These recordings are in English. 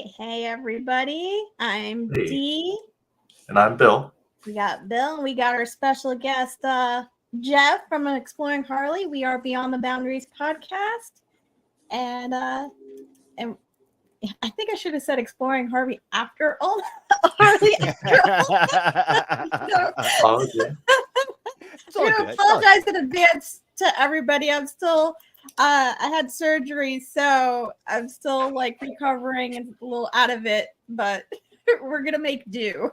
Hey, everybody. I'm Hey, Dee. and I'm Bill. We got Bill, and we got our special guest, Jeff from Exploring Harley. We are Beyond the Boundaries podcast. And I think I should have said Exploring Harvey after all. Harley after all. So, Apology. I'm It's all going to good. apologize in advance to everybody. I'm still, I had surgery, so I'm still like recovering and a little out of it, but we're going to make do.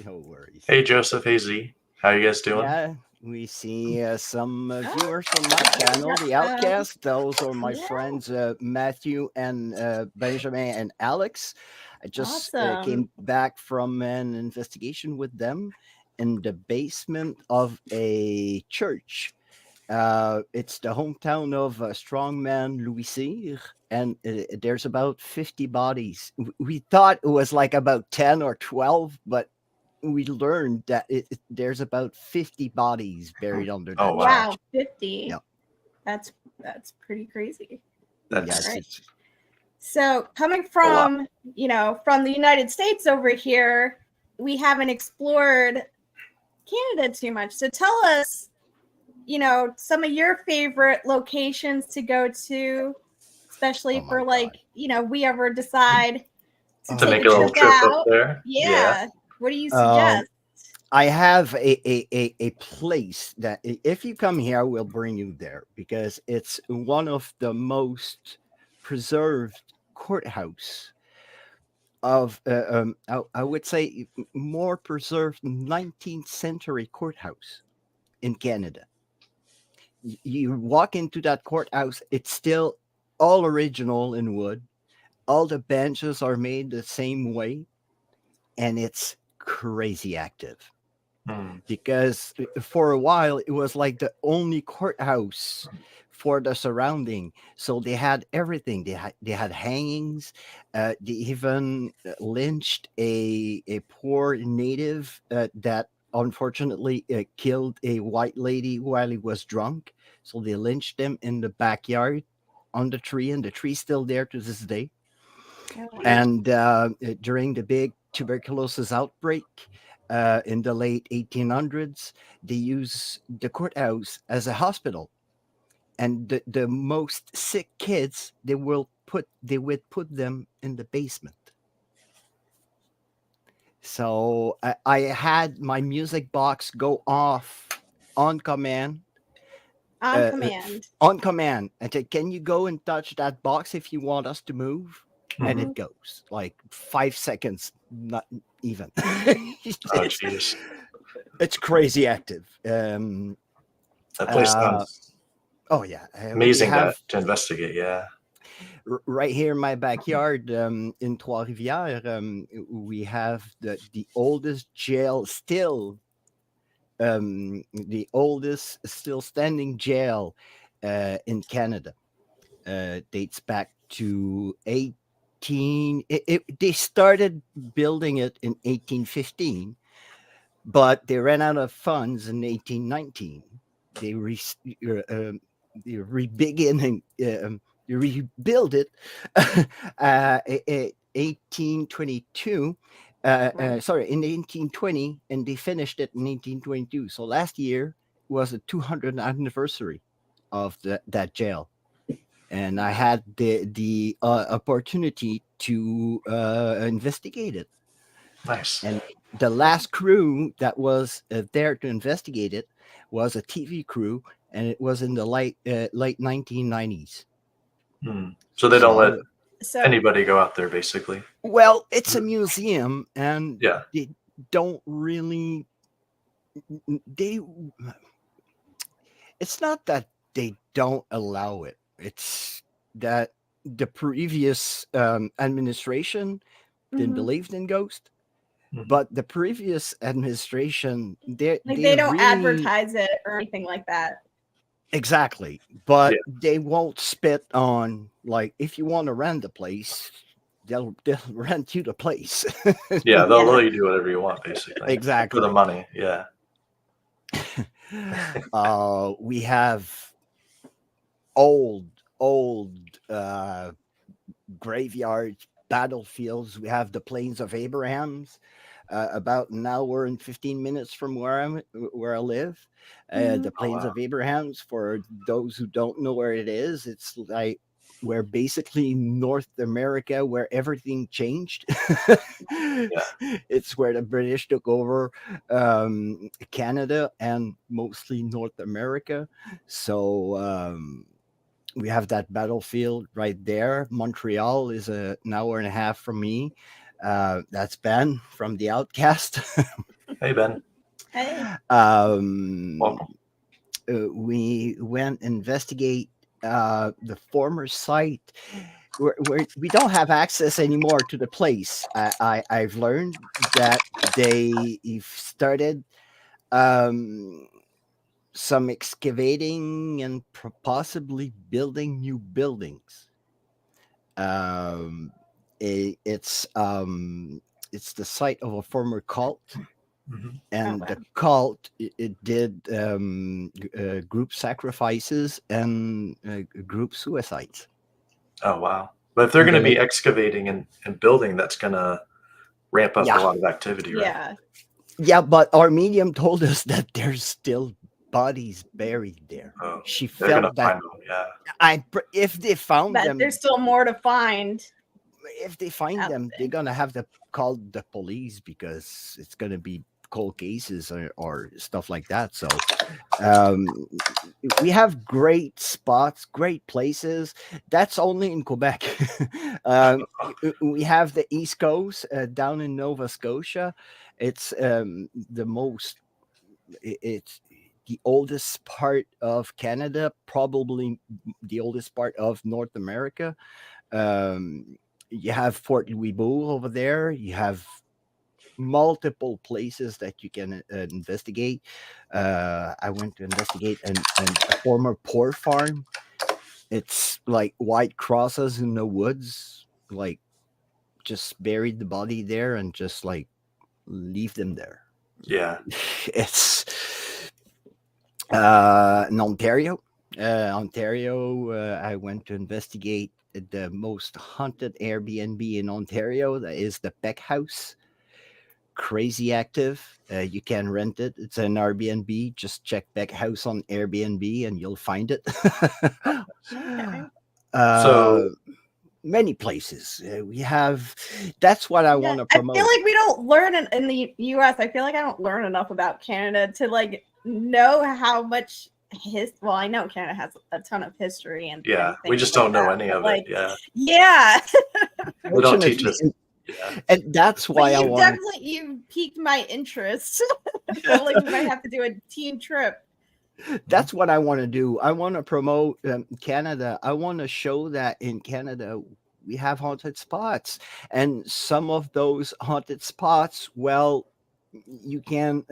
No worries. Hey, Joseph. Hey, Z. How you guys doing? Yeah, we see some viewers from my channel, The Yeah. Outcast. Those are my Yeah. friends Matthew and Benjamin and Alex. I just Awesome. came back from an investigation with them in the basement of a church. It's the hometown of strongman Louis Cyr, and there's about 50 bodies. We thought it was like about 10 or 12, but we learned that there's about 50 bodies buried under Oh, that wow. Wow, church. 50. Yeah. That's pretty crazy. That's Yes, Right. it's So coming a lot. from the United States over here, we haven't explored Canada too much. So tell us, some of your favorite locations to go to, especially Oh my for God. we ever decide to To take make a a little trip trip up out. there. Yeah. What do you Um, suggest? I have a place that if you come here, we'll bring you there because it's one of the most preserved courthouse of, I would say, more preserved 19th century courthouse in Canada. You walk into that courthouse, it's still all original in wood. All the benches are made the same way, and it's crazy active. Hmm. Because for a while it was like the only courthouse for the surrounding, so they had everything. They had hangings. They even lynched a poor native that unfortunately killed a white lady while he was drunk, so they lynched him in the backyard on the tree, and the tree's still there to this day. And during the big tuberculosis outbreak in the late 1800s, they used the courthouse as a hospital. And the most sick kids, they would put them in the basement. So I had my music box go off on command. On uh, command. on command, and say, "Can you go and touch that box if you want us to move?" And Mhm. it goes like 5 seconds, not even. Oh, it's, jeez. it's crazy active. That place Uh, sounds oh yeah, we amazing have to investigate. Yeah. right here in my backyard in Trois-Rivières. We have the oldest jail still, the oldest still standing jail in Canada. Dates back to 18. They started building it in 1815, but they ran out of funds in 1819. They they re-beginning, they rebuild it 1822. Sorry, in 1820, and they finished it in 1822. So last year was the 200th anniversary of that jail, and I had the opportunity to investigate it. Nice. And the last crew that was there to investigate it was a TV crew, and it was in the late 1990s. Hmm. So they don't let So, So anybody go out there, basically. well, it's a museum, and Yeah. they don't really they. It's not that they don't allow it. It's that the previous administration didn't mhm. believe in ghost, Mhm. but the previous administration Like they they don't really advertise it or anything like that. exactly, Yeah. but they won't spit on, like, if you want to rent the place, they'll rent you the place. Yeah. They'll Yeah. let you do whatever you want, basically, for the Exactly. money. Yeah. We have old graveyards, battlefields. We have the Plains of Abrahams, about an hour and 15 minutes from where I live. The Plains wow. of Abrahams, for those who don't know where it is, it's like where basically North America, where everything changed. It's where the British took over Canada and mostly North America. So we have that battlefield right there. Montreal is an hour and a half from me. That's Ben from the Outcast. Hey, Ben. Hey. Welcome. We went investigate the former site where we don't have access anymore to the place. I've learned that they've started some excavating and possibly building new buildings. It's the site of a former cult, and the cult it did group sacrifices and group suicides. Oh, wow. But if they're going to be excavating and building, that's going to ramp up a lot of activity, right? Yeah, but our medium told us that there's still bodies buried there. Oh, She they're felt gonna that. find them, If they found But them, there's still more to find. if they find them, they're gonna have to call the police because it's gonna be cold cases or stuff like that. So we have great spots, great places. That's only in Quebec. We have the East Coast down in Nova Scotia. It's it's the oldest part of Canada, probably the oldest part of North America. You have Fort Louis Bourg over there. You have multiple places that you can investigate. I went to investigate a former pork farm. It's like white crosses in the woods, like just buried the body there and just like leave them there. Yeah. It's in Ontario. I went to investigate the most haunted Airbnb in Ontario. That is the Peck House. Crazy active. You can rent it. It's an Airbnb. Just check Peck House on Airbnb and you'll find it. Okay. So many places we have. That's what I want to promote. I feel like we don't learn in the US. I feel like I don't learn enough about Canada to like know how much well, I know Canada has a ton of history and we just don't know any of it. They don't teach us. And that's why I want. You piqued my interest. I feel like we might have to do a team trip. That's what I want to do. I want to promote Canada. I want to show that in Canada we have haunted spots, and some of those haunted spots, well, you can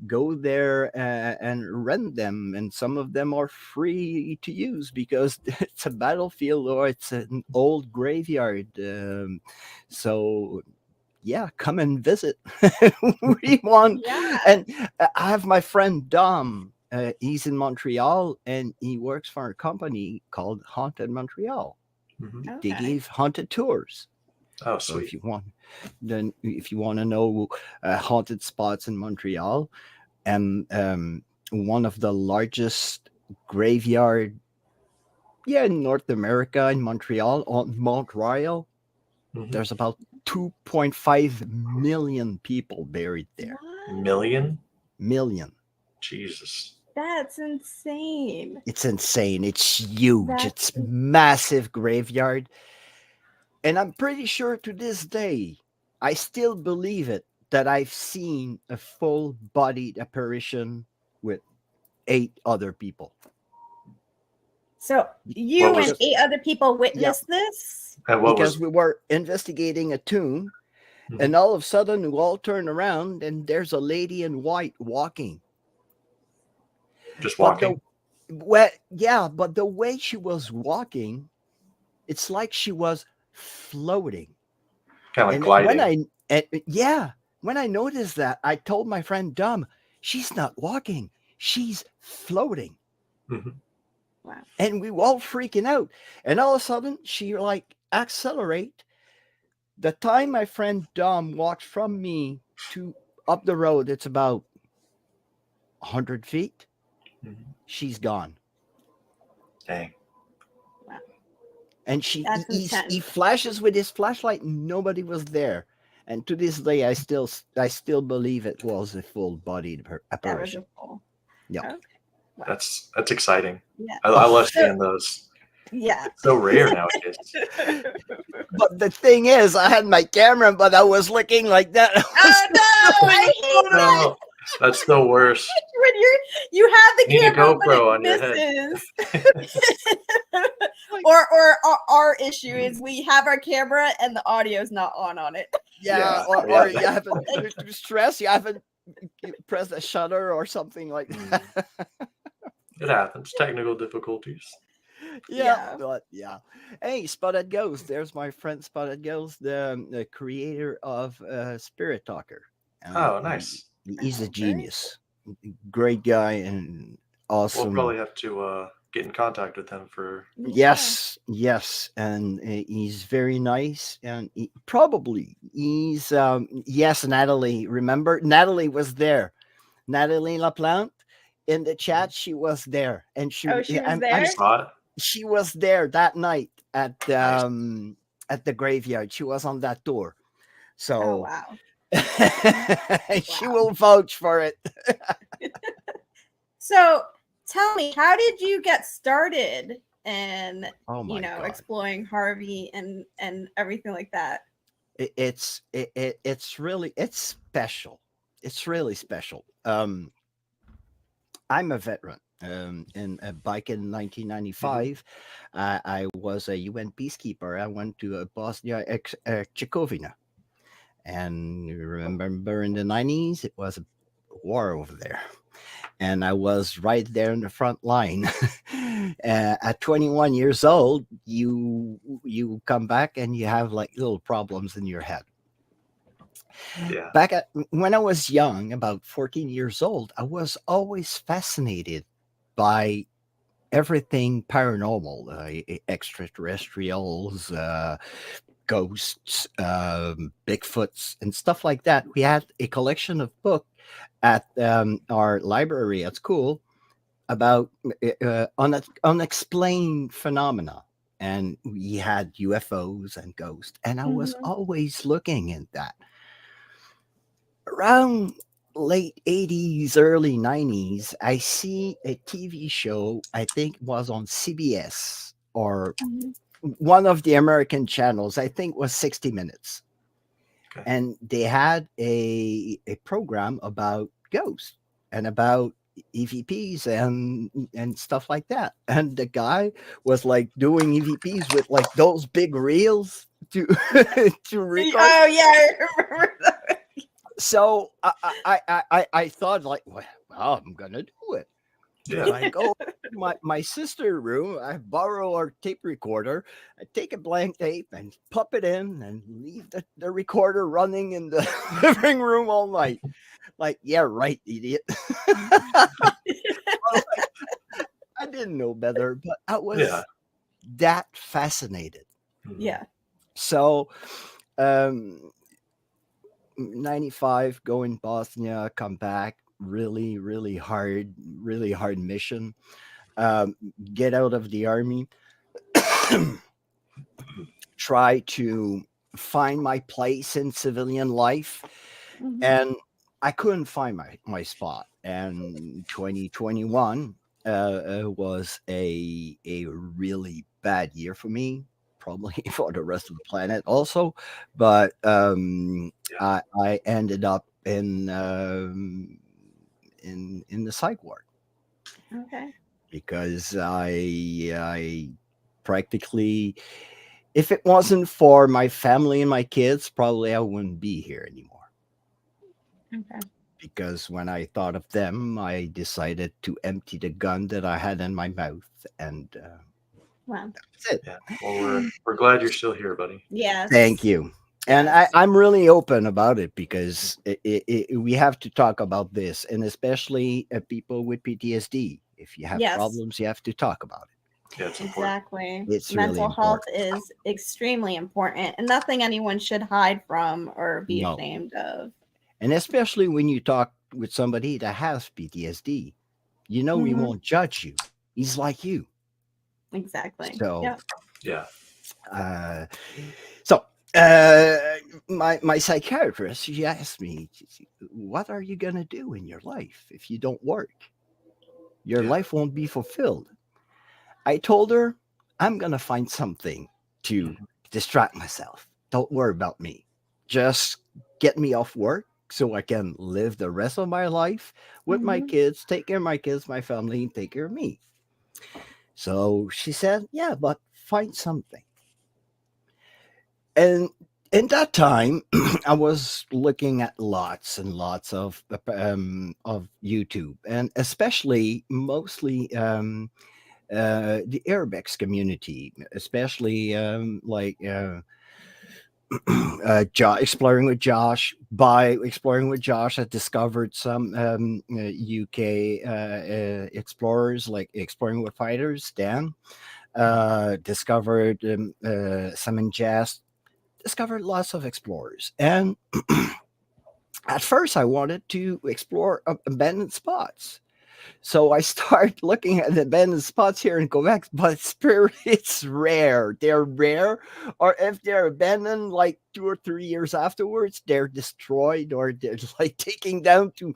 go there and rent them, and some of them are free to use because it's a battlefield or it's an old graveyard. So yeah, come and visit. We want. And I have my friend Dom. He's in Montreal and he works for a company called Haunted Montreal. They give haunted tours. Oh, so sweet. if you want to know haunted spots in Montreal, and one of the largest graveyard, in North America, in Montreal, on Mount Royal, there's about 2.5 million people buried there. Million? Jesus. That's insane. It's insane. It's huge. It's massive graveyard. And I'm pretty sure to this day, I still believe it, that I've seen a full-bodied apparition with 8 other people. So you and 8 other people witnessed this? Because we were investigating a tomb, and all of a sudden we all turn around and there's a lady in white walking. Just walking? But the way she was walking, it's like she was floating. Kind of like gliding. When I noticed that, I told my friend Dom, she's not walking, she's floating. Wow. And we were all freaking out. And all of a sudden, she like accelerate. The time my friend Dom walked from me to up the road, it's about 100 feet. Mhm. She's gone. Dang. Wow. And That's he intense. flashes with his flashlight. Nobody was there. And to this day, I still believe it was a full bodied That was apparition. a full. Yeah. Okay. Wow. That's exciting. Yeah. I love So- seeing those. Yeah. It's so rare nowadays. But the thing is, I had my camera, but I was looking like that. Oh no! I hate that. No, that's the worst. When you have the You need a camera but GoPro it on your head. misses. or our issue is we have our camera and the audio's not on it. Yeah, Yeah, or yeah. you haven't you're too stressed. You haven't pressed a shutter or something like that. It happens. Technical difficulties. Yeah. But yeah. Hey, Spotted Ghost. There's my friend Spotted Ghost, the creator of Spirit Talker. Oh, nice. He's a Oh, great. genius, great guy, and awesome. We'll probably have to get in contact with him for. Yes, and he's very nice, and he's yes, Natalie. Remember, Natalie was there. Natalie LaPlante in the chat, she was there, and she Oh, she was I'm there? Spot. she was there that night at the graveyard. She was on that tour, Oh so wow. she Wow. will vouch for it. So tell me, how did you get started in Oh my God. exploring Harvey and everything like that? It's special. It's really special. I'm a veteran. Back in 1995, I was a UN peacekeeper. I went to Bosnia Herzegovina, and you remember in the 90s it was a war over there, and I was right there in the front line. At 21 years old, you come back and you have like little problems in your head. Yeah. When I was young, about 14 years old, I was always fascinated by everything paranormal, extraterrestrials, ghosts, Bigfoots, and stuff like that. We had a collection of books at our library at school about unexplained phenomena. And we had UFOs and ghosts, and I was always looking at that. Around late 80s, early 90s, I see a TV show, I think it was on CBS or one of the American channels, I think was 60 Minutes. Okay. And they had a program about ghosts and about EVPs and stuff like that. And the guy was like doing EVPs with like those big reels to to record. Oh yeah, I remember that. So I thought like, well, I'm gonna do it. Yeah. So I go to my sister's room. I borrow our tape recorder. I take a blank tape and pop it in and leave the recorder running in the living room all night. Like, yeah, right, idiot. I didn't know better, but I was that fascinated. Yeah. So 95, go in Bosnia, come back, really hard mission. Get out of the army, try to find my place in civilian life, and I couldn't find my spot. And 2021 was a really bad year for me, probably for the rest of the planet also. But I ended up in the psych ward. Okay. Because I practically, if it wasn't for my family and my kids, probably I wouldn't be here anymore. Okay. Because when I thought of them, I decided to empty the gun that I had in my mouth, and Wow. that's it. Yeah. Well, we're glad you're still here, buddy. Yes. Thank you. And I'm really open about it because we have to talk about this, and especially people with PTSD. If you have problems, you have to talk about it. Yeah, it's important. Exactly. It's really Mental health important. is extremely important and nothing anyone should hide from or be No. ashamed of. And especially when you talk with somebody that has PTSD, he Mhm. won't judge you. He's like you. Exactly. So, Yeah. Yeah. uh, so uh, my psychiatrist, she asked me, "What are you gonna do in your life if you don't work? Your Yeah. life won't be fulfilled." I told her, "I'm gonna find something to Mhm. distract myself. Don't worry about me. Just get me off work so I can live the rest of my life with my Mhm. kids, take care of my kids, my family, and take care of me." So she said, "Yeah, but find something." And in that time, I was looking at lots and lots of YouTube, and especially mostly the Arabics community, especially exploring with Josh. By exploring with Josh, I discovered some UK explorers, like exploring with fighters. Dan discovered some in jazz. Discovered lots of explorers, and at first I wanted to explore abandoned spots. So I start looking at the abandoned spots here in Quebec, but it's rare. They're rare, or if they're abandoned like 2 or 3 years afterwards, they're destroyed, or they're like taking down to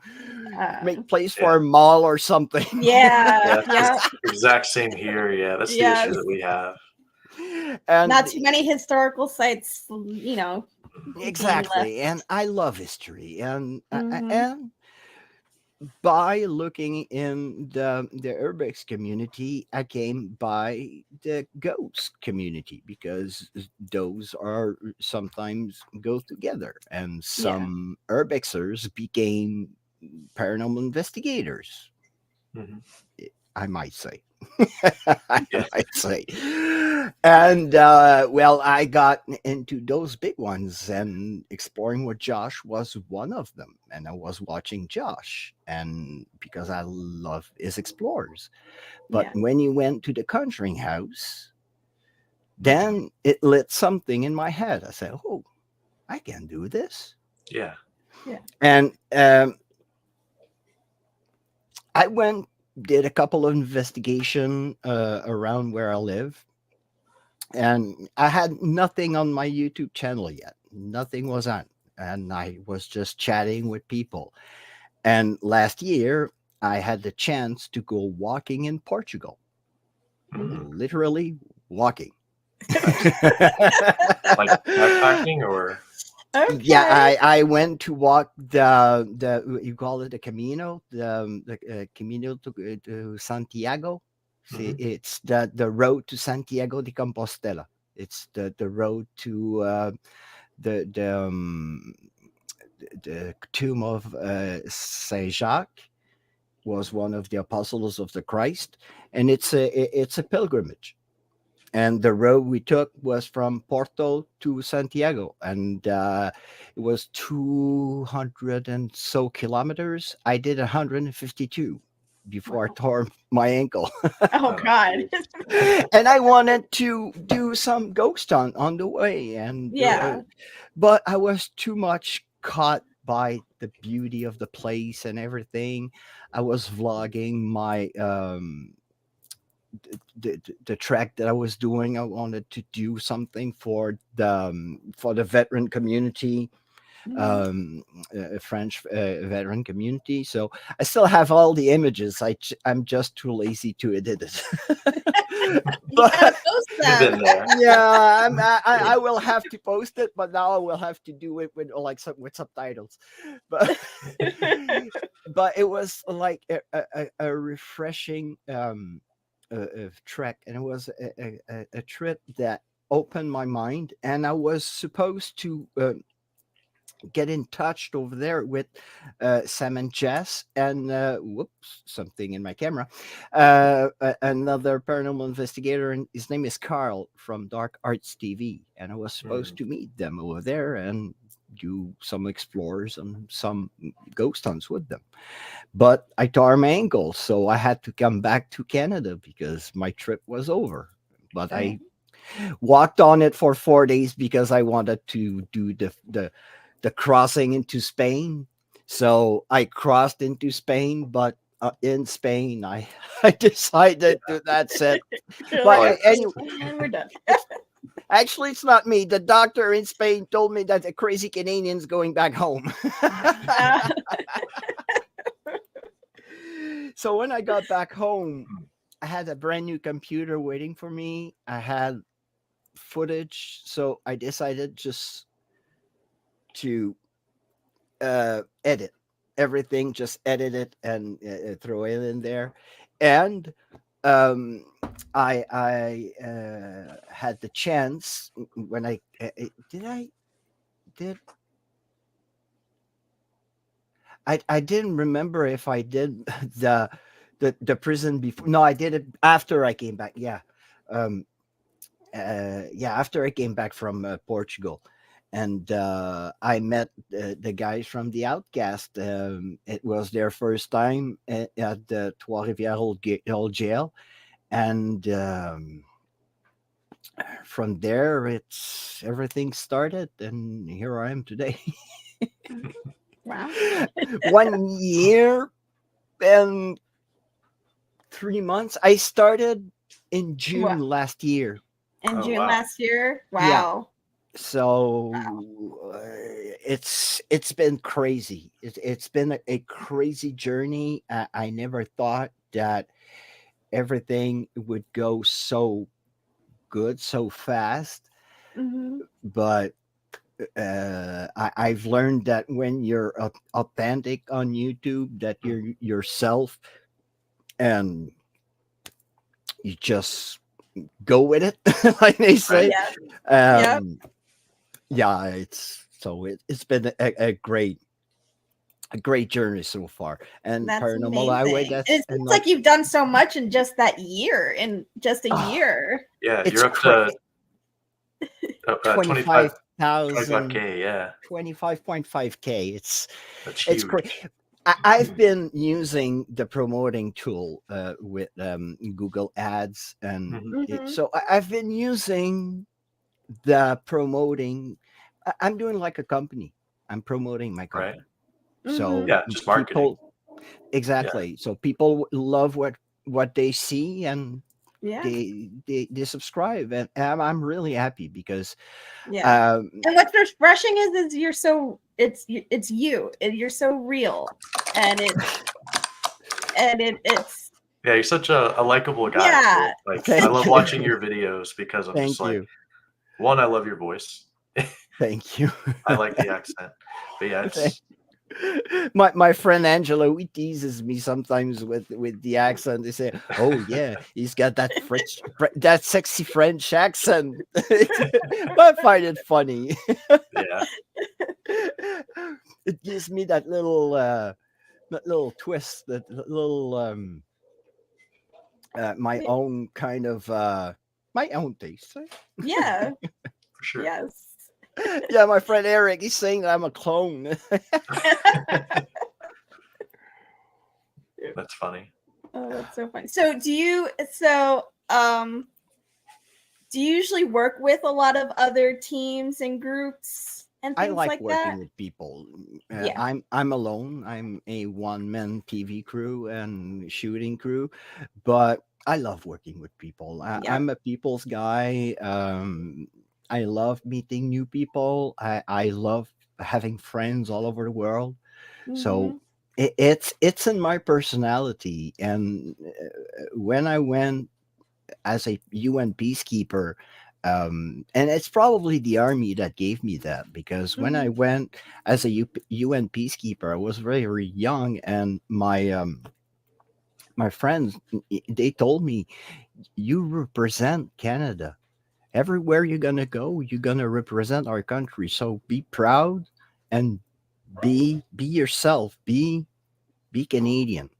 Uh, make place for Yeah. a mall or something. yeah. Yeah. Yeah. Exact same here. Yeah. That's the issue Yes. that we have. And Not too many historical sites, being left. exactly, and I love history, Mhm. and by looking in the urbex community, I came by the ghost community because those are sometimes go together, and Yeah. some urbexers became paranormal investigators, Mhm. I might say. I Yeah. might say. And well, I got into those big ones, and exploring with Josh was one of them. And I was watching Josh, and because I love his explorers. But Yeah. when you went to the Conjuring House, then it lit something in my head. I said, "Oh, I can do this." Yeah. Yeah. And I went, did a couple of investigation around where I live, and I had nothing on my YouTube channel yet. Nothing was on, and I was just chatting with people. And last year, I had the chance to go walking in Portugal, Mhm. literally walking. Nice. Like backpacking or Yeah, Okay. I went to walk the you call it the Camino, the Camino to Santiago. See, Mhm. it's the road to Santiago de Compostela. It's the road to the the um, the tomb of Saint Jacques, was one of the apostles of the Christ, and it's a pilgrimage. And the road we took was from Porto to Santiago, and it was 200 and so kilometers. I did 152 before I Wow. tore my ankle. Oh oh, God. geez. And I wanted to do some ghost hunt on the way, and Yeah. but I was too much caught by the beauty of the place and everything. I was vlogging my the track that I was doing. I wanted to do something for the veteran community, Mhm. um, French veteran community. So I still have all the images. I'm just too lazy to edit it. You gotta But post You've them. been there. yeah, I will have to post it, but now I will have to do it with like with subtitles. But but it was like a refreshing trek, and it was a trip that opened my mind, and I was supposed to get in touch over there with Sam and Jess, and whoops, something in my camera. Another paranormal investigator, and his name is Carl from Dark Arts TV, and I was supposed Mm. to meet them over there, and do some explorers and some ghost hunts with them. But I tore my ankle, so I had to come back to Canada because my trip was over. But I walked on it for 4 days because I wanted to do the crossing into Spain. So I crossed into Spain, but in Spain, I I decided to that's it. You're But like, anyway, and we're done. actually, it's not me. The doctor in Spain told me that the crazy Canadian's going back home. So when I got back home, I had a brand new computer waiting for me. I had footage, so I decided just to edit everything, just edit it and throw it in there. And um, I had the chance when did I didn't remember if I did the prison before. No, I did it after I came back. Yeah. Yeah, after I came back from Portugal, and I met the guys from the Outcast. It was their first time at the Trois-Rivières old jail, and from there, it's everything started, and here I am today. Wow. 1 year and 3 months. I started in June Wow. last year. In Oh, June wow. last year. Yeah. Wow. So it's been crazy. It's been a crazy journey. I never thought that everything would go so good so fast, Hmm. but I've learned that when you're authentic on YouTube, that you're yourself and you just go with it, like they say. Yeah. Um, yeah, it's been a great journey so far. And That's Paranormal Highway, amazing. that's It seems like you've done so much in just that year, in just a year. Yeah, it's you're up to 25, 25,000, 25K. Yeah, 25.5K. It's that's it's huge. great. I've been using the promoting tool with Google Ads, and Mhm. Mhm. so I've been using the promoting. I'm doing like a company. I'm promoting my Right. company. Mhm. So Yeah, just marketing. people exactly. So people love what they see, and Yeah. they subscribe, and I'm really happy because Yeah. um, And what's refreshing is you're so it's you. And you're so real. And it's Yeah, you're such a likable guy. yeah. Too. Like, I thank love you, watching your videos because I'm just thank like, you, one, I love your voice. thank you. I like the accent. But yeah, it's My friend Angelo, he teases me sometimes with the accent. They say, "Oh yeah, he's got that that sexy French accent." But I find it funny. yeah, It gives me that little twist, that little my own kind of my own taste. Yeah. for sure. Yes. Yeah, my friend Eric, he's saying that I'm a clone. That's funny. Oh, that's so funny. So do you usually work with a lot of other teams and groups and I things like like working that? with people. Yeah. I'm alone. I'm a one-man TV crew and shooting crew, but I love working with people. Yeah. I'm a people's guy. I love meeting new people. I love having friends all over the world. So Mhm. it's in my personality. And when I went as a UN peacekeeper, and it's probably the army that gave me that, because when I Mhm. went as a UN peacekeeper, I was very, very young, and my friends, they told me, you represent Canada everywhere you're gonna go. You're gonna represent our country, so be proud and be yourself. Be Canadian.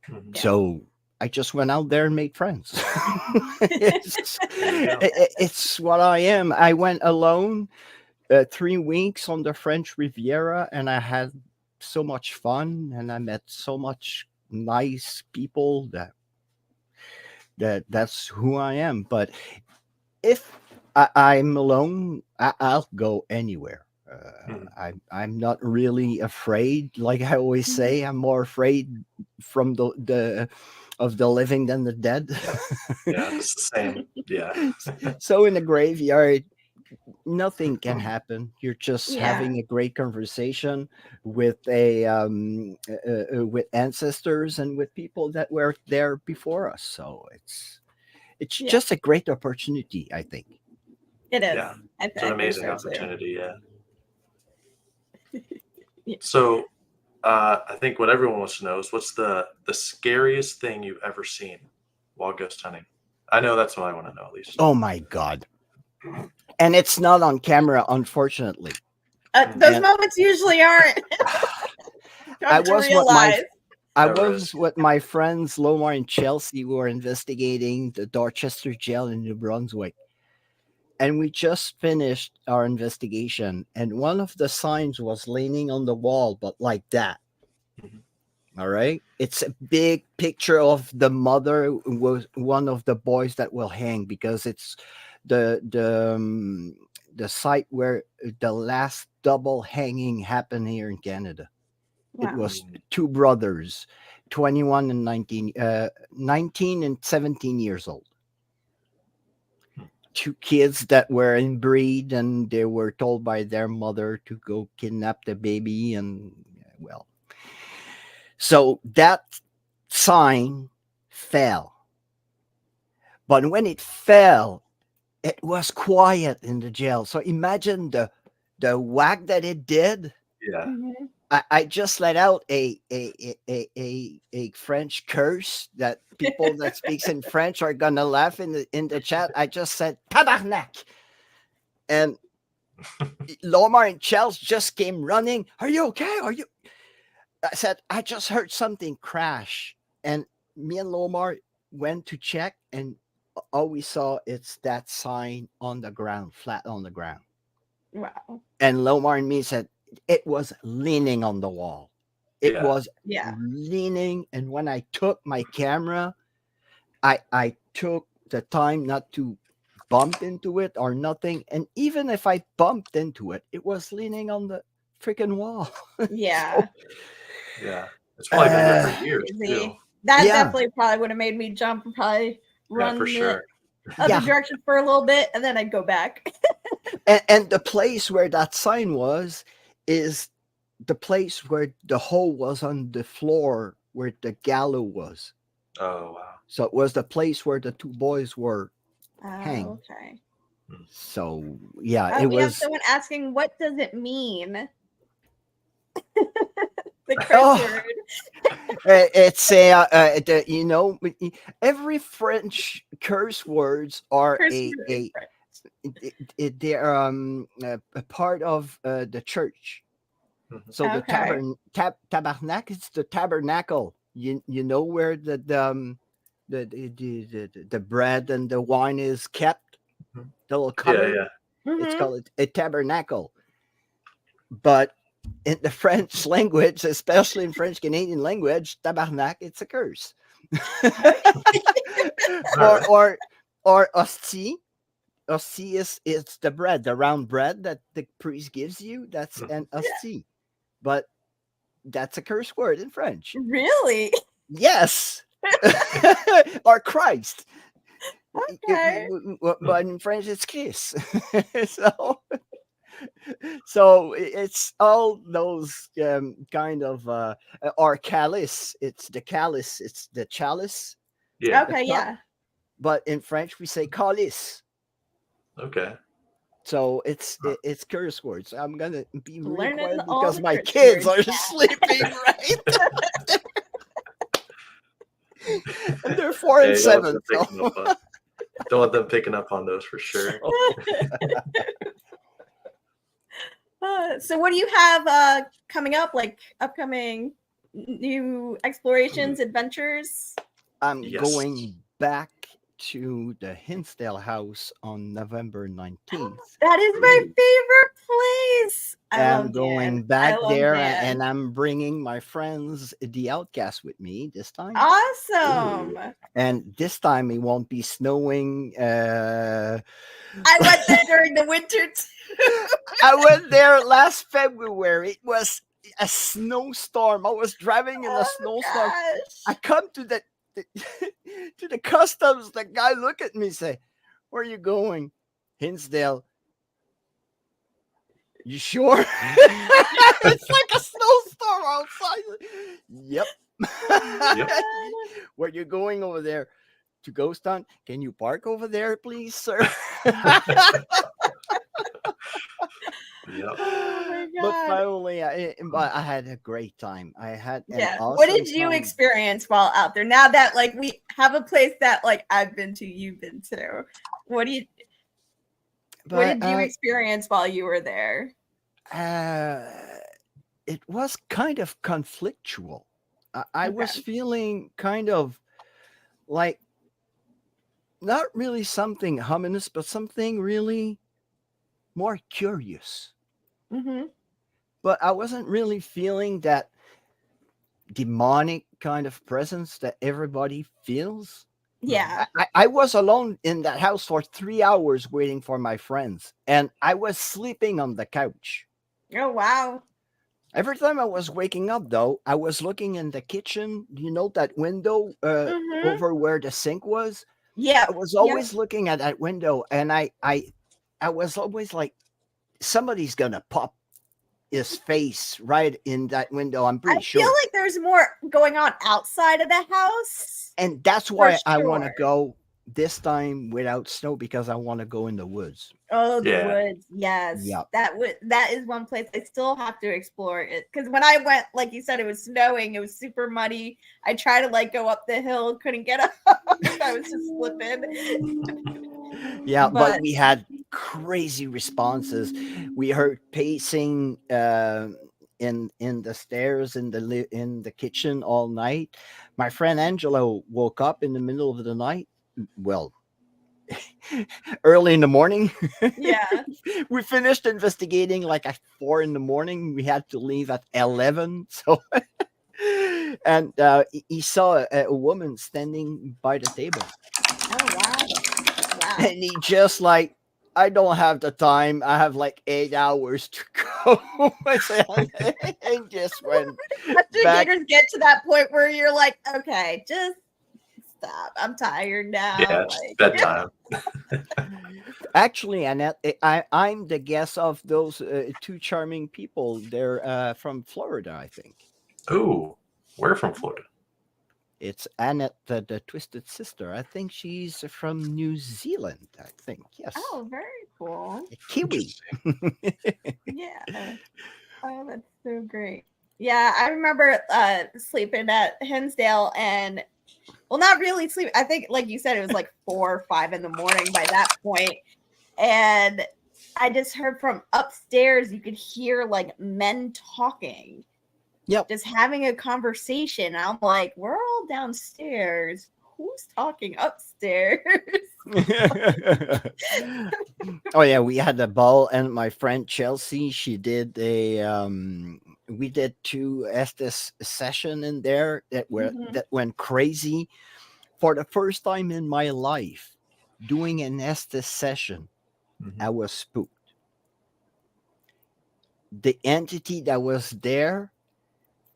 Mhm. Yeah. So I just went out there and made friends. it's, There you go. it's what I am. I went alone 3 weeks on the French Riviera, and I had so much fun, and I met so much nice people that's who I am. But if I'm alone, I'll go anywhere. I'm not really afraid. Like I always say, I'm more afraid from the of the living than the dead. Yeah, it's the same. Yeah. So in the graveyard, nothing can happen. You're just Yeah. having a great conversation with with ancestors and with people that were there before us. So it's just a great opportunity, I think. It is. Yeah. It's an think amazing so, too. opportunity. Yeah. Yeah. So, I think what everyone wants to know is what's the scariest thing you've ever seen while ghost hunting? I know that's what I want to know at least. Oh my God. And it's not on camera, unfortunately. Those moments usually aren't. I Never was is. with my friends Lomar and Chelsea who were investigating the Dorchester jail in New Brunswick. And we just finished our investigation, and one of the signs was leaning on the wall, but like that. All right. It's a big picture of the mother who was one of the boys that will hang, because it's the site where the last double hanging happened here in Canada. Wow. It was 2 brothers, 21 and 19, 19 and 17 years old. 2 kids that were inbreed, and they were told by their mother to go kidnap the baby. And well, so that sign fell. But when it fell, it was quiet in the jail. So imagine the whack that it did. Yeah. Mm-hmm. I just let out a French curse that people that speaks in French are gonna laugh in the chat. I just said tabarnak, and Lomar and Chels just came running. Are you okay? Are you? I said I just heard something crash, and me and Lomar went to check, and all we saw it's that sign on the ground, flat on the ground. Wow. And Lomar and me said it was leaning on the wall. It was leaning, and when I took my camera, I took the time not to bump into it or nothing. And even if I bumped into it, it was leaning on the freaking wall. Yeah. Yeah. It's probably been there for years too. That definitely probably would have made me jump and probably run for sure. Other direction for a little bit, and then I'd go back. and the place where that sign was is the place where the hole was on the floor where the gallows was. Oh wow. So it was the place where the 2 boys were hanged. Okay. So yeah, we it was. have someone asking, what does it mean? The curse word. It's you know, every French curse words are they're a part of the church. So the tabernacle, it's the tabernacle. You know where the bread and the wine is kept, the little cupboard. It's called a tabernacle. But in the French language, especially in French Canadian language, tabarnak, it's a curse. or hostie. Hostie it's the bread, the round bread that the priest gives you. That's an hostie. But that's a curse word in French. Really? Yes. Or Christ. Okay. But in French, it's Christ. So it's all those kind of or chalice. It's the chalice. It's the chalice. Yeah. Okay. Yeah. But in French, we say calice. Okay. So it's curse words. I'm gonna be really quiet all because the my curse kids words, are sleeping, right? And they're 4 and 7. Don't want them picking up on those for sure. So what do you have coming up, like upcoming new explorations, adventures? I'm going back to the Hinsdale house on November 19th. That is my favorite place. I I'm love going Dan. back I love there Dan. and I'm bringing my friends, the Outcast, with me this time. Awesome. And this time it won't be snowing. I went there during the winter too. I went there last February. It was a snowstorm. I was driving in a snowstorm. I Gosh. come to the to the customs. The guy look at me, say, "Where are you going?" Hinsdale. You sure? It's like a snowstorm outside. Yep. Yep. Where you going over there? To Ghost Hunt? Can you park over there, please, sir? Yep. Oh my But god. finally, I had a great time. I had an Yeah. awesome What did you time. experience while out there? Now that like we have a place that like I've been to, you've been to. What did you experience while you were there? It was kind of conflictual. I was Okay. feeling kind of like not really something ominous, but something really more curious. Mm-hmm. But I wasn't really feeling that demonic kind of presence that everybody feels. Yeah. I was alone in that house for 3 hours waiting for my friends, and I was sleeping on the couch. Oh wow. Every time I was waking up, though, I was looking in the kitchen. You know that window Mm-hmm. over where the sink was? Yeah. I was always looking at that window, and I was always like, somebody's gonna pop his face right in that window. I'm I pretty feel sure. like there's more going on outside of the house. And that's For why I want to sure. go this time without snow, because I want to go in the woods. Oh, the Yeah. woods. Yes. Yep. That is one place I still have to explore it. Because when I went, like you said, it was snowing, it was super muddy. I tried to like go up the hill, couldn't get up. I was just slipping. Yeah, but But we had crazy responses. We heard pacing in the stairs in the kitchen all night. My friend Angelo woke up in the middle of the night. Well, early in the morning. yeah. We finished investigating like at 4 in the morning. We had to leave at 11. So, and he saw a woman standing by the table. Oh wow. Wow. And he just like, I don't have the time. I have like 8 hours to go. And just went back. Investigators get to that point where you're like, okay, just stop. I'm tired now. Yeah, it's Like, bedtime. Actually, Annette, I'm the guest of those two charming people. They're from Florida, I think. Ooh, we're from Florida. It's Annette, the Twisted Sister. I think she's from New Zealand. I think, yes. oh, very cool. A Kiwi. Yeah. Oh, that's so great. Yeah, I remember sleeping at Hinsdale and well, not really sleep. I think, like you said, it was like 4 or 5 in the morning by that point. And I just heard from upstairs, you could hear like men talking. Yep. Just having a conversation. I'm like, we're all downstairs. Who's talking upstairs? Oh yeah, we had a ball, and my friend Chelsea, she did we did 2 Estes session in there that went crazy. For the first time in my life, doing an Estes session, I was spooked. The entity that was there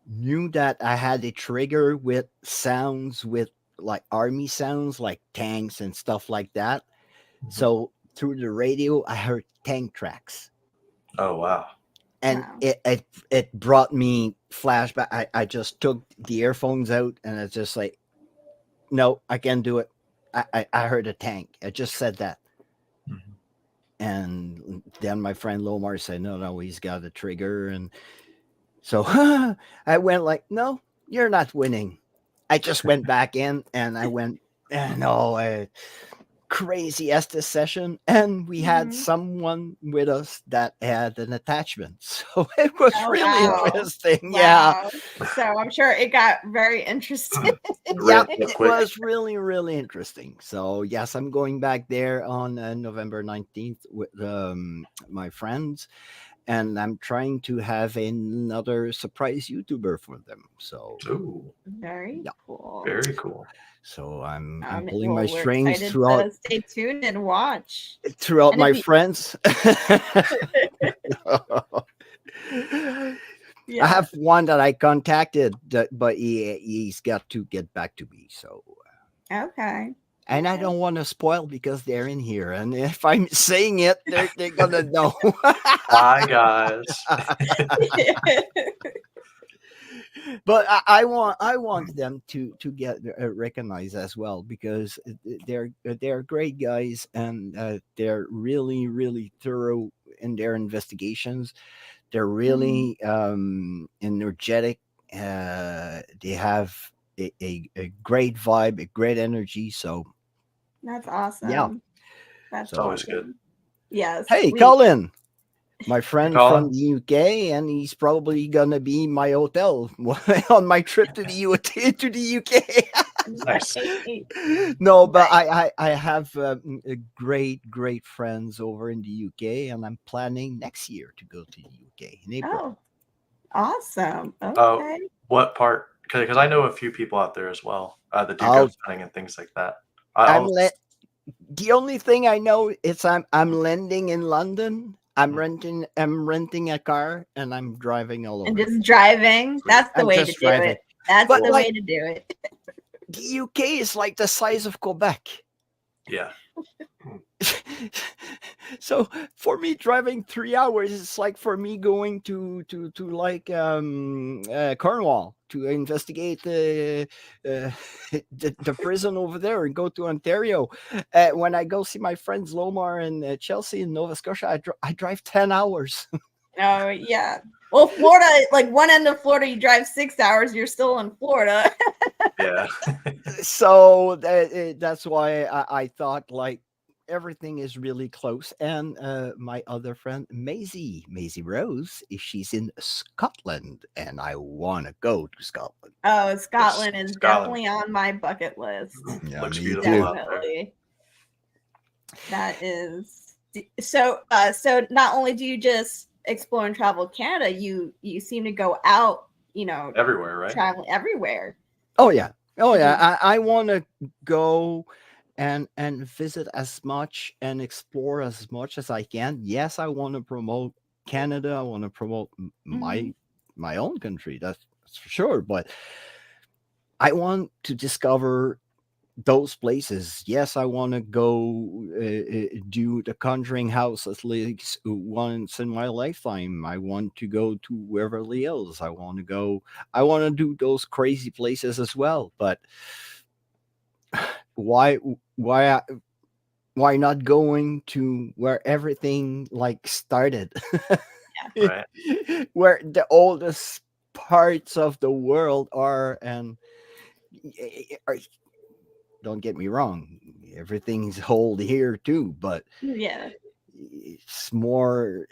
knew that I had a trigger with sounds, with like army sounds, like tanks and stuff like that. So through the radio, I heard tank tracks. Oh wow. And it brought me flashback. I just took the earphones out and it's just like, no, I can't do it. I heard a tank. I just said that. And then my friend Lomar said, no, he's got a trigger. And so I went like, no, you're not winning. I just went back in and I went, no, crazy as this session, and we had Mhm. someone with us that had an attachment, so it was Oh, really wow. interesting. Yeah, Wow. So I'm sure it got very interesting. yeah, Ran so it quick. was really, really interesting. So yes, I'm going back there on November 19th with my friends, and I'm trying to have another surprise YouTuber for them. So Ooh, Very yeah, cool. very cool. so I'm pulling Well, my we're strings excited throughout to stay tuned and watch. And if my you, friends. I yeah. have one that I contacted, but he's got to get back to me. So, Okay. and I Okay. don't want to spoil because they're in here, and if I'm saying it, they're gonna know. Bye, guys. But I want them to get recognized as well, because they're great guys, and they're really, really thorough in their investigations. They're Mhm. really energetic. They have a great vibe, a great energy. So That's yeah. awesome. That's It's So always good. awesome. Yes. hey, We Colin, my Hey, friend from Colin. the UK, and he's probably gonna be in my hotel on my trip to the to the UK. Nice. No, but Right. I have a great friends over in the UK, and I'm planning next year to go to the UK in April. Oh, awesome. Oh, Okay. what part? Because I know a few people out there as well that do I'll ghost hunting and things like that. I'm I'll, let The only thing I know is I'm landing in London. I'm renting a car, and I'm driving all And over. just driving. sweet. That's the I'm way to just do driving. it. That's But the Cool. way like to do it. the UK is like the size of Quebec. Yeah. So for me, driving 3 hours is like for me going to like Cornwall to investigate the prison over there and go to Ontario. When I go see my friends Lomar and Chelsea in Nova Scotia, I drive 10 hours. Oh, yeah. Well, Florida, like one end of Florida, you drive 6 hours, you're still in Florida. Yeah. So that's why I thought like everything is really close. And my other friend Maisie Rose, she's in Scotland, and I want to go to Scotland. Oh, Yes. Scotland is Scotland definitely on my bucket list. Yeah, looks me beautiful too. out there. Definitely. That is so so not only do you just explore and travel Canada, you seem to go out, Everywhere, right? traveling everywhere. Oh yeah, oh You yeah. do- I want to go and visit as much and explore as much as I can. Yes, I want to promote Canada. I want to promote Mhm. my own country. That's for sure. But I want to discover those places. Yes, I want to go do the Conjuring House at least once in my lifetime. I want to go to Waverly Hills. I want to go. I want to do those crazy places as well. But why why why not going to where everything like started? Right. Where the oldest parts of the world are, and don't get me wrong, everything's old here too, but Yeah. it's more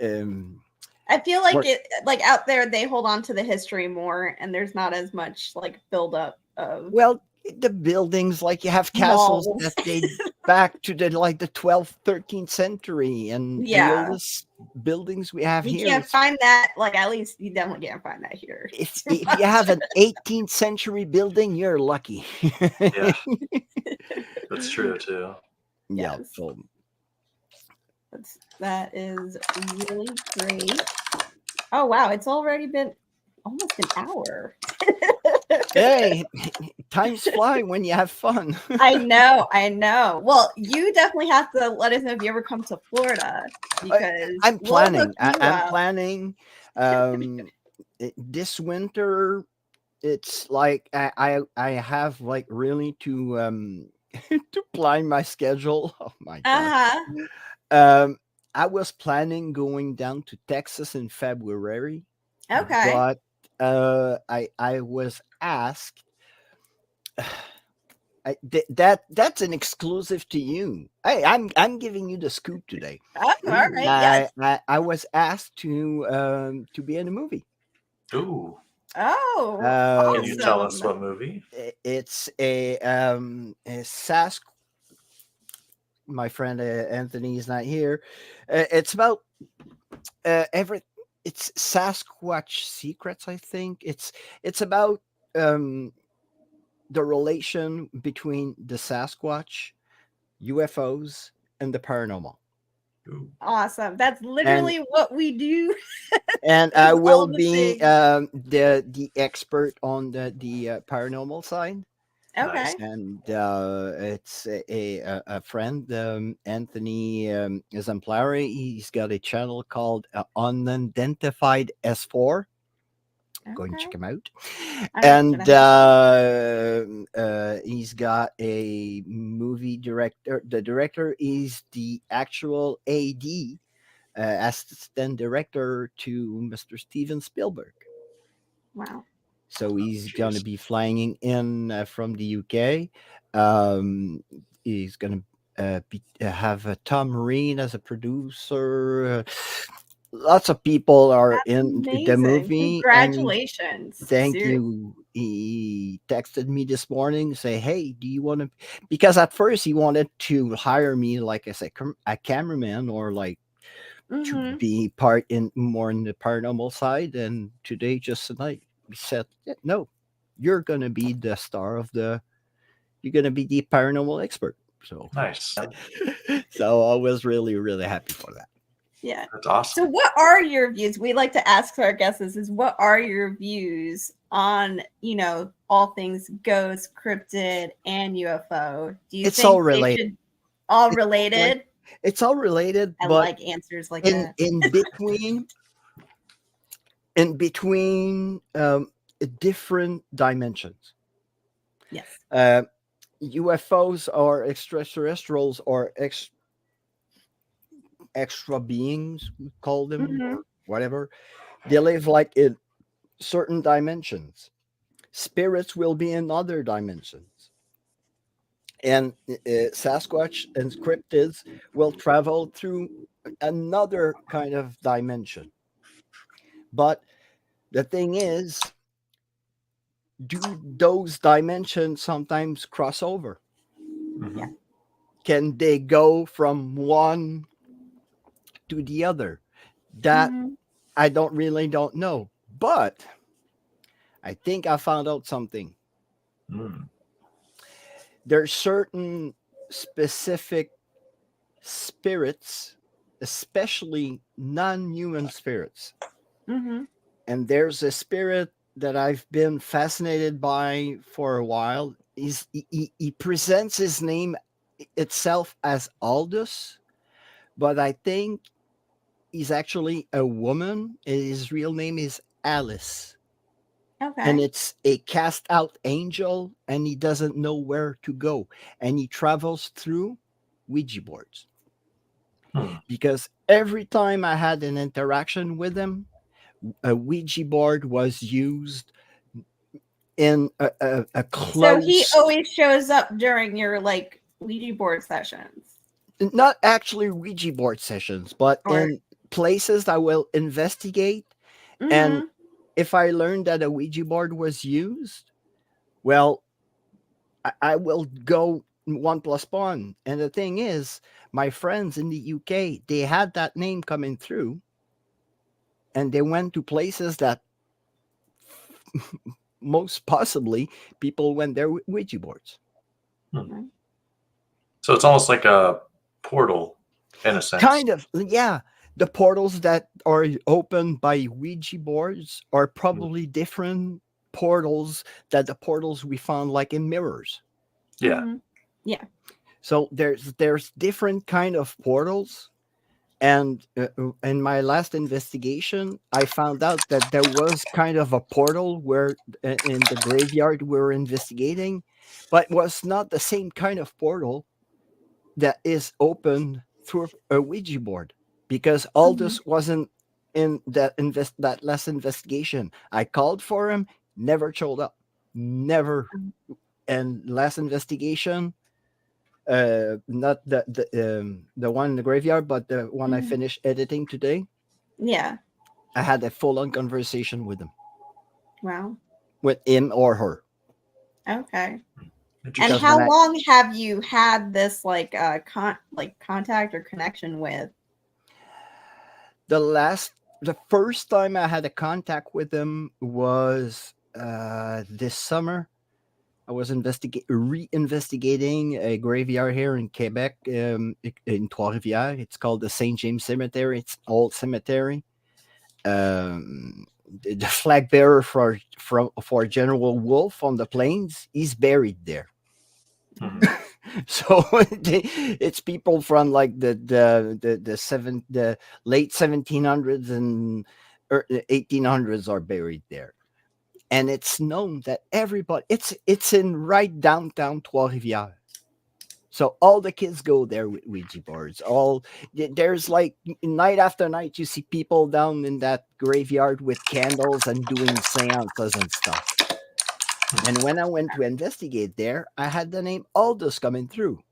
I feel like more it like out there they hold on to the history more and there's not as much like buildup of well, the buildings, like you have castles malls. that date back to the 12th, 13th century, and the Yeah. oldest buildings we have You here can't is find that, like at least you definitely can't find that here. if you have an 18th century building, you're lucky. Yeah. That's true too. Yeah, Yes. so That is really great. Oh wow, it's already been almost an hour. hey, times fly when you have fun. I know, I know. Well, you definitely have to let us know if you ever come to Florida because I'm we'll hook planning. you I'm up. planning. This winter, it's like I have like really to to plan my schedule. Oh my god. Uh-huh. Um, I was planning going down to Texas in February, Okay. but I was asked That's an exclusive to you. Hey, I'm giving you the scoop today. Oh, all right. Yes. I was asked to be in a movie. Ooh. Oh, Can you tell us awesome. what movie? It's a Sask. My friend Anthony is not here. It's about every. It's Sasquatch Secrets. I think it's about the relation between the Sasquatch, UFOs, and the paranormal. Ooh. Awesome. That's And literally what we do. and Is I all will the be things. the expert on the paranormal side. Okay. Nice. And it's a friend, Anthony Exemplari. He's got a channel called Unidentified S4. Go and Okay. check him out. I'm And gonna he's got a movie director. The director is the actual AD, assistant director to Mr. Steven Spielberg. wow. So he's going to Jeez. be flying in from the UK. He's going to have Tom Marine as a producer. Lots of people are That's in the amazing. movie, and Congratulations. thank Seriously. you. He texted me this morning, say, "Hey, do you want to?" Because at first he wanted to hire me like as a cameraman or like to Mm-hmm. be part in more in the paranormal side. And today, just tonight, we said, "Yeah, no, you're gonna be the star of the. You're gonna be the paranormal expert." So, Nice. so I was really, really happy for that. Yeah. That's So awesome. what are your views? We like to ask our guests is what are your views on, all things ghost, cryptid, and UFO? Do you It's all think they related. should all Like related? it's all related, I but like answers like in that. between different dimensions. Yes. UFOs or extraterrestrials or extra beings, we call them, Mm-hmm. or whatever. They live like in certain dimensions. Spirits will be in other dimensions. And Sasquatch and cryptids will travel through another kind of dimension. But the thing is, do those dimensions sometimes cross over? Mhm. Yeah. Can they go from one to the other? That Mm-hmm. I don't know. But I think I found out something. Mm. There's certain specific spirits, especially non-human spirits. Mm-hmm. And there's a spirit that I've been fascinated by for a while. He presents his name itself as Aldous, but I think he's actually a woman. His real name is Alice. And Okay. it's a cast out angel, and he doesn't know where to go. And he travels through Ouija boards. Hmm. Because every time I had an interaction with him, a Ouija board was used in a So he close, always shows up during your Ouija board sessions. not actually Ouija board sessions, but Or in places I will investigate. And mm-hmm. if I learned that a Ouija board was used, well, I will go 1 + 1. And the thing is, my friends in the UK, they had that name coming through, and they went to places that most possibly people went there with Ouija boards. Hmm. So it's almost like a portal in a sense. Kind of, yeah. The portals that are opened by Ouija boards are probably different portals that the portals we found like in mirrors. Yeah. Mm-hmm. Yeah. So there's different kind of portals. And in my last investigation, I found out that there was kind of a portal where in the graveyard we were investigating, but was not the same kind of portal that is open through a Ouija board, because Mm-hmm. Aldous wasn't in that last investigation. I called for him, never showed up, never. and last investigation, not the one in the graveyard, but the one I Mhm. finished editing today, Yeah. I had a full-on conversation with him, Wow. with him or her. Okay. And Interesting. Because when how long have you had this like contact or connection with? the first time I had a contact with him was this summer. I was re-investigating a graveyard here in Quebec, in Trois-Rivières. It's called the Saint James Cemetery. It's an old cemetery. The flag bearer for General Wolfe on the plains, he's buried there. Mhm. So it's people from like the late 1700s and 1800s are buried there, and it's known that everybody, it's in right downtown Trois-Rivières. So all the kids go there with Ouija boards. There's like night after night, you see people down in that graveyard with candles and doing seances and stuff. And when I went to investigate there, I had the name Aldous coming through.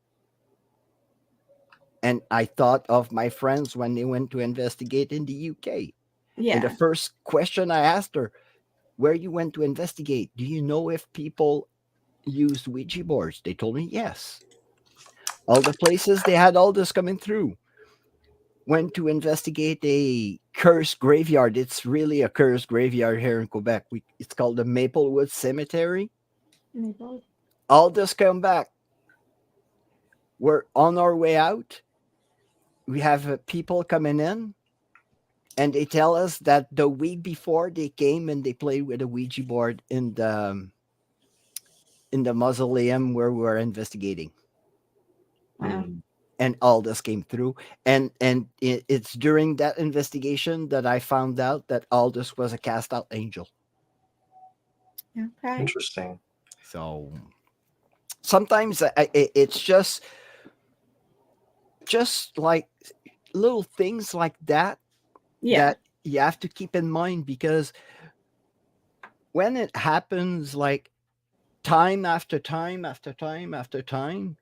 And I thought of my friends when they went to investigate in the UK. And the Yeah. first question I asked her, where you went to investigate, do you know if people used Ouija boards? They told me yes. All the places they had Aldous coming through. Went to investigate a cursed graveyard. It's really a cursed graveyard here in Quebec. It's called the Maplewood Cemetery. Aldous come back. We're on our way out. We have people coming in, and they tell us that the week before they came and they played with a Ouija board in the mausoleum where we were investigating. Wow. Mm. And all this came through, and it's during that investigation that I found out that Aldous was a cast out angel. Okay. Interesting. So sometimes it's just like little things like that Yeah. that you have to keep in mind, because when it happens like time after time after time after time,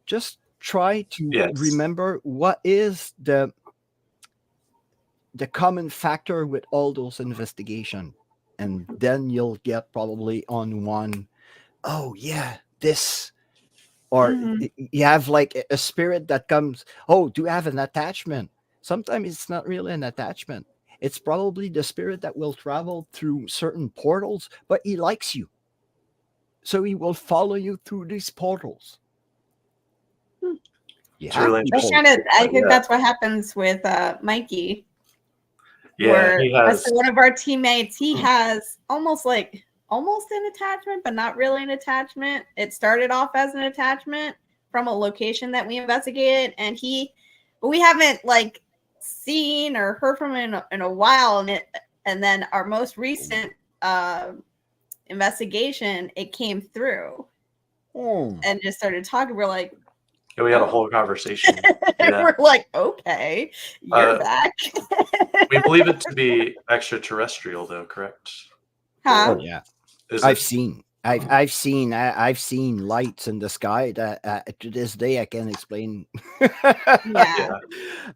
just try to Yes. remember what is the common factor with all those investigation, and then you'll get probably on one, oh yeah, this, or Mhm. you have like a spirit that comes, oh, do you have an attachment? Sometimes it's not really an attachment, it's probably the spirit that will travel through certain portals, but he likes you, so he will follow you through these portals. Hmm. You It's have really That's people. interesting. I think Yeah. that's what happens with Mikey. Yeah, Where he has. so one of our teammates, he has almost an attachment, but not really an attachment. It started off as an attachment from a location that we investigated, and but we haven't like seen or heard from him in a while. And then our most recent investigation, it came through and just started talking. We're like, Yeah, we had a oh. whole conversation. Yeah. We're like, okay, you're back. We believe it to be extraterrestrial, though, correct? Huh? Oh yeah, Is I've it? seen. I've seen lights in the sky that to this day I can't explain. Yeah. Yeah.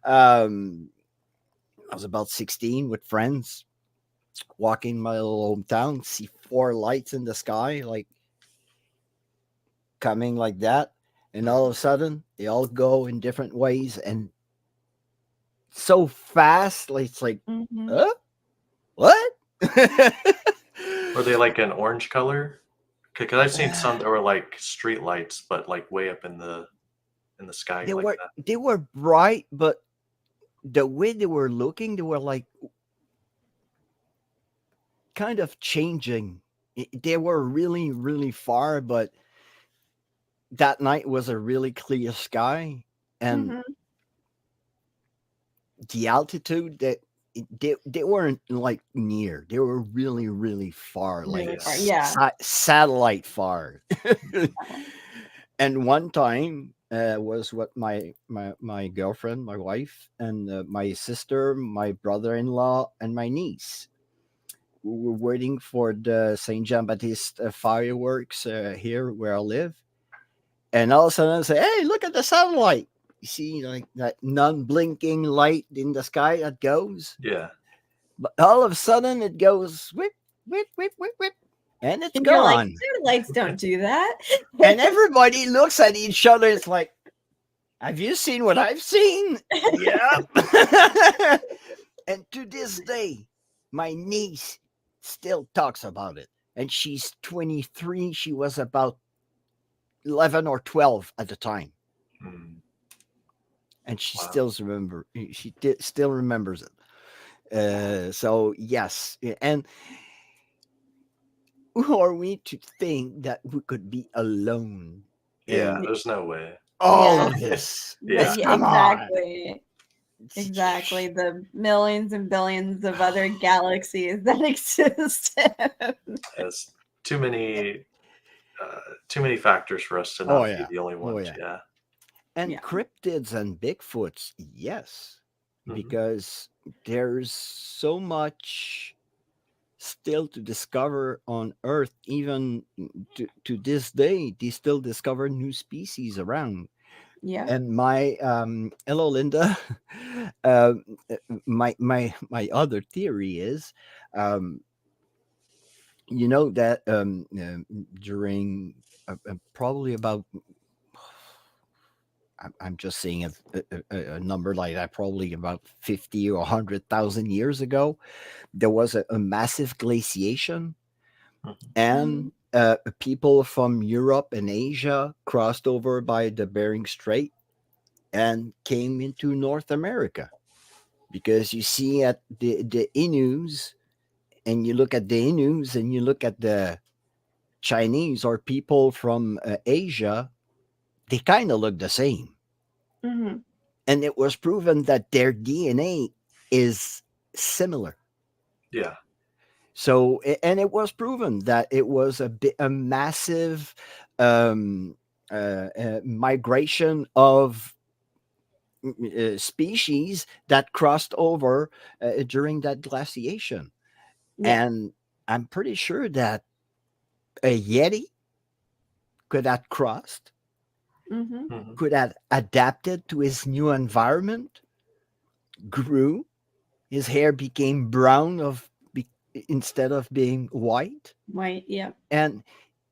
I was about 16 with friends walking my little hometown, see 4 lights in the sky, like coming like that, and all of a sudden they all go in different ways and so fast. Like it's like, Mhm. huh? What? Were they like an orange color? Because I've seen some that were like street lights, but like way up in the sky They like were that. they were bright, but the way they were looking, they were like kind of changing. They were really, really far, but that night was a really clear sky, and Mhm. the altitude that they weren't like near. They were really, really far, like Really far. Yeah. satellite far. And one time was what my girlfriend, my wife, and my sister, my brother-in-law, and my niece. we're waiting for the Saint Jean Baptiste fireworks here where I live, and all of a sudden I say, "Hey, look at the satellite! You see, like that non-blinking light in the sky that goes." Yeah. But all of a sudden it goes whip, whip, whip, whip, whip, and it's And you're like, gone. satellites don't do that. And everybody looks at each other. It's like, have you seen what I've seen? Yeah. And to this day, my niece still talks about it. And she's 23. She was about 11 or 12 at the time. Hmm. And she Wow. still remembers it. So yes. And who are we to think that we could be alone Yeah, in there's no way. all Yeah. of this? Yeah. Come on. Exactly. Exactly. The millions and billions of other galaxies that exist. There's too many factors for us to Oh, not yeah. be the only Oh, ones. yeah. Yeah. And Yeah. cryptids and Bigfoots, yes, Mhm. because there's so much still to discover on Earth. Even to this day, they still discover new species around. Yeah. And my hello, Linda. um, my other theory is, um, that during probably about I'm just saying a number like that, probably about 50 or 100,000 years ago, there was a massive glaciation, Mhm. and people from Europe and Asia crossed over by the Bering Strait and came into North America. Because you see at the Inus, and you look at the Inus, and you look at the Chinese or people from Asia, they kind of look the same. Mhm. And it was proven that their DNA is similar. Yeah. So, and it was proven that it was a massive um, migration of species that crossed over during that glaciation. Yeah. And I'm pretty sure that a Yeti could have crossed, Mhm. Mhm. could have adapted to his new environment, grew, his hair became brown instead of being white, White. Yeah. and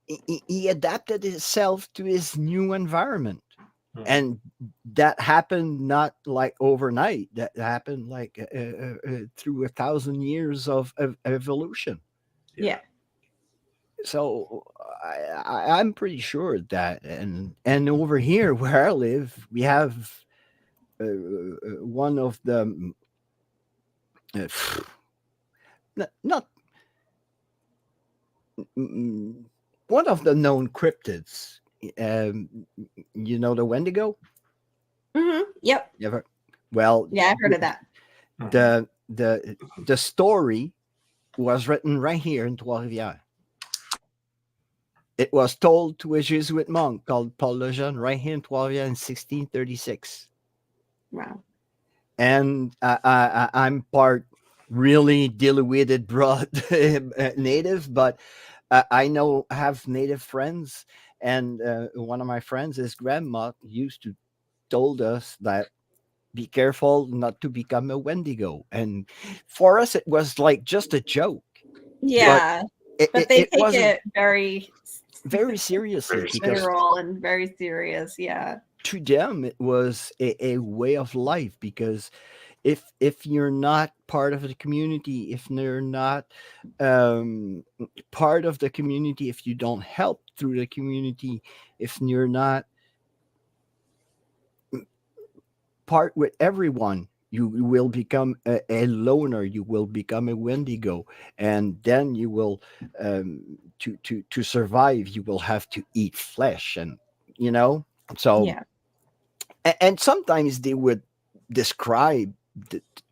he adapted himself to his new environment. Mhm. And that happened not like overnight. That happened like through 1,000 years of evolution. Yeah. So I'm pretty sure that, and over here where I live, we have one of the uh, not one of the known cryptids. Um, the Wendigo. Mhm. Yep. You ever? Well, Yeah, I've heard of that. Mhm. the story was written right here in Trois-Rivières. It was told to a Jesuit monk called Paul Lejeune right here in Trois-Rivières in 1636. Wow. And I'm part really diluted broad native, but I have native friends, and one of my friends, his grandma used to told us that be careful not to become a Wendigo, and for us it was like just a joke, but Yeah. But they it take wasn't it very very seriously, Very because literal and very serious. Yeah. to them it was a way of life. Because if you're not part of the community, if you're not part of the community, if you don't help through the community, if you're not part with everyone, you will become a loner, you will become a Wendigo, and then you will to survive, you will have to eat flesh. And so Yeah. and sometimes they would describe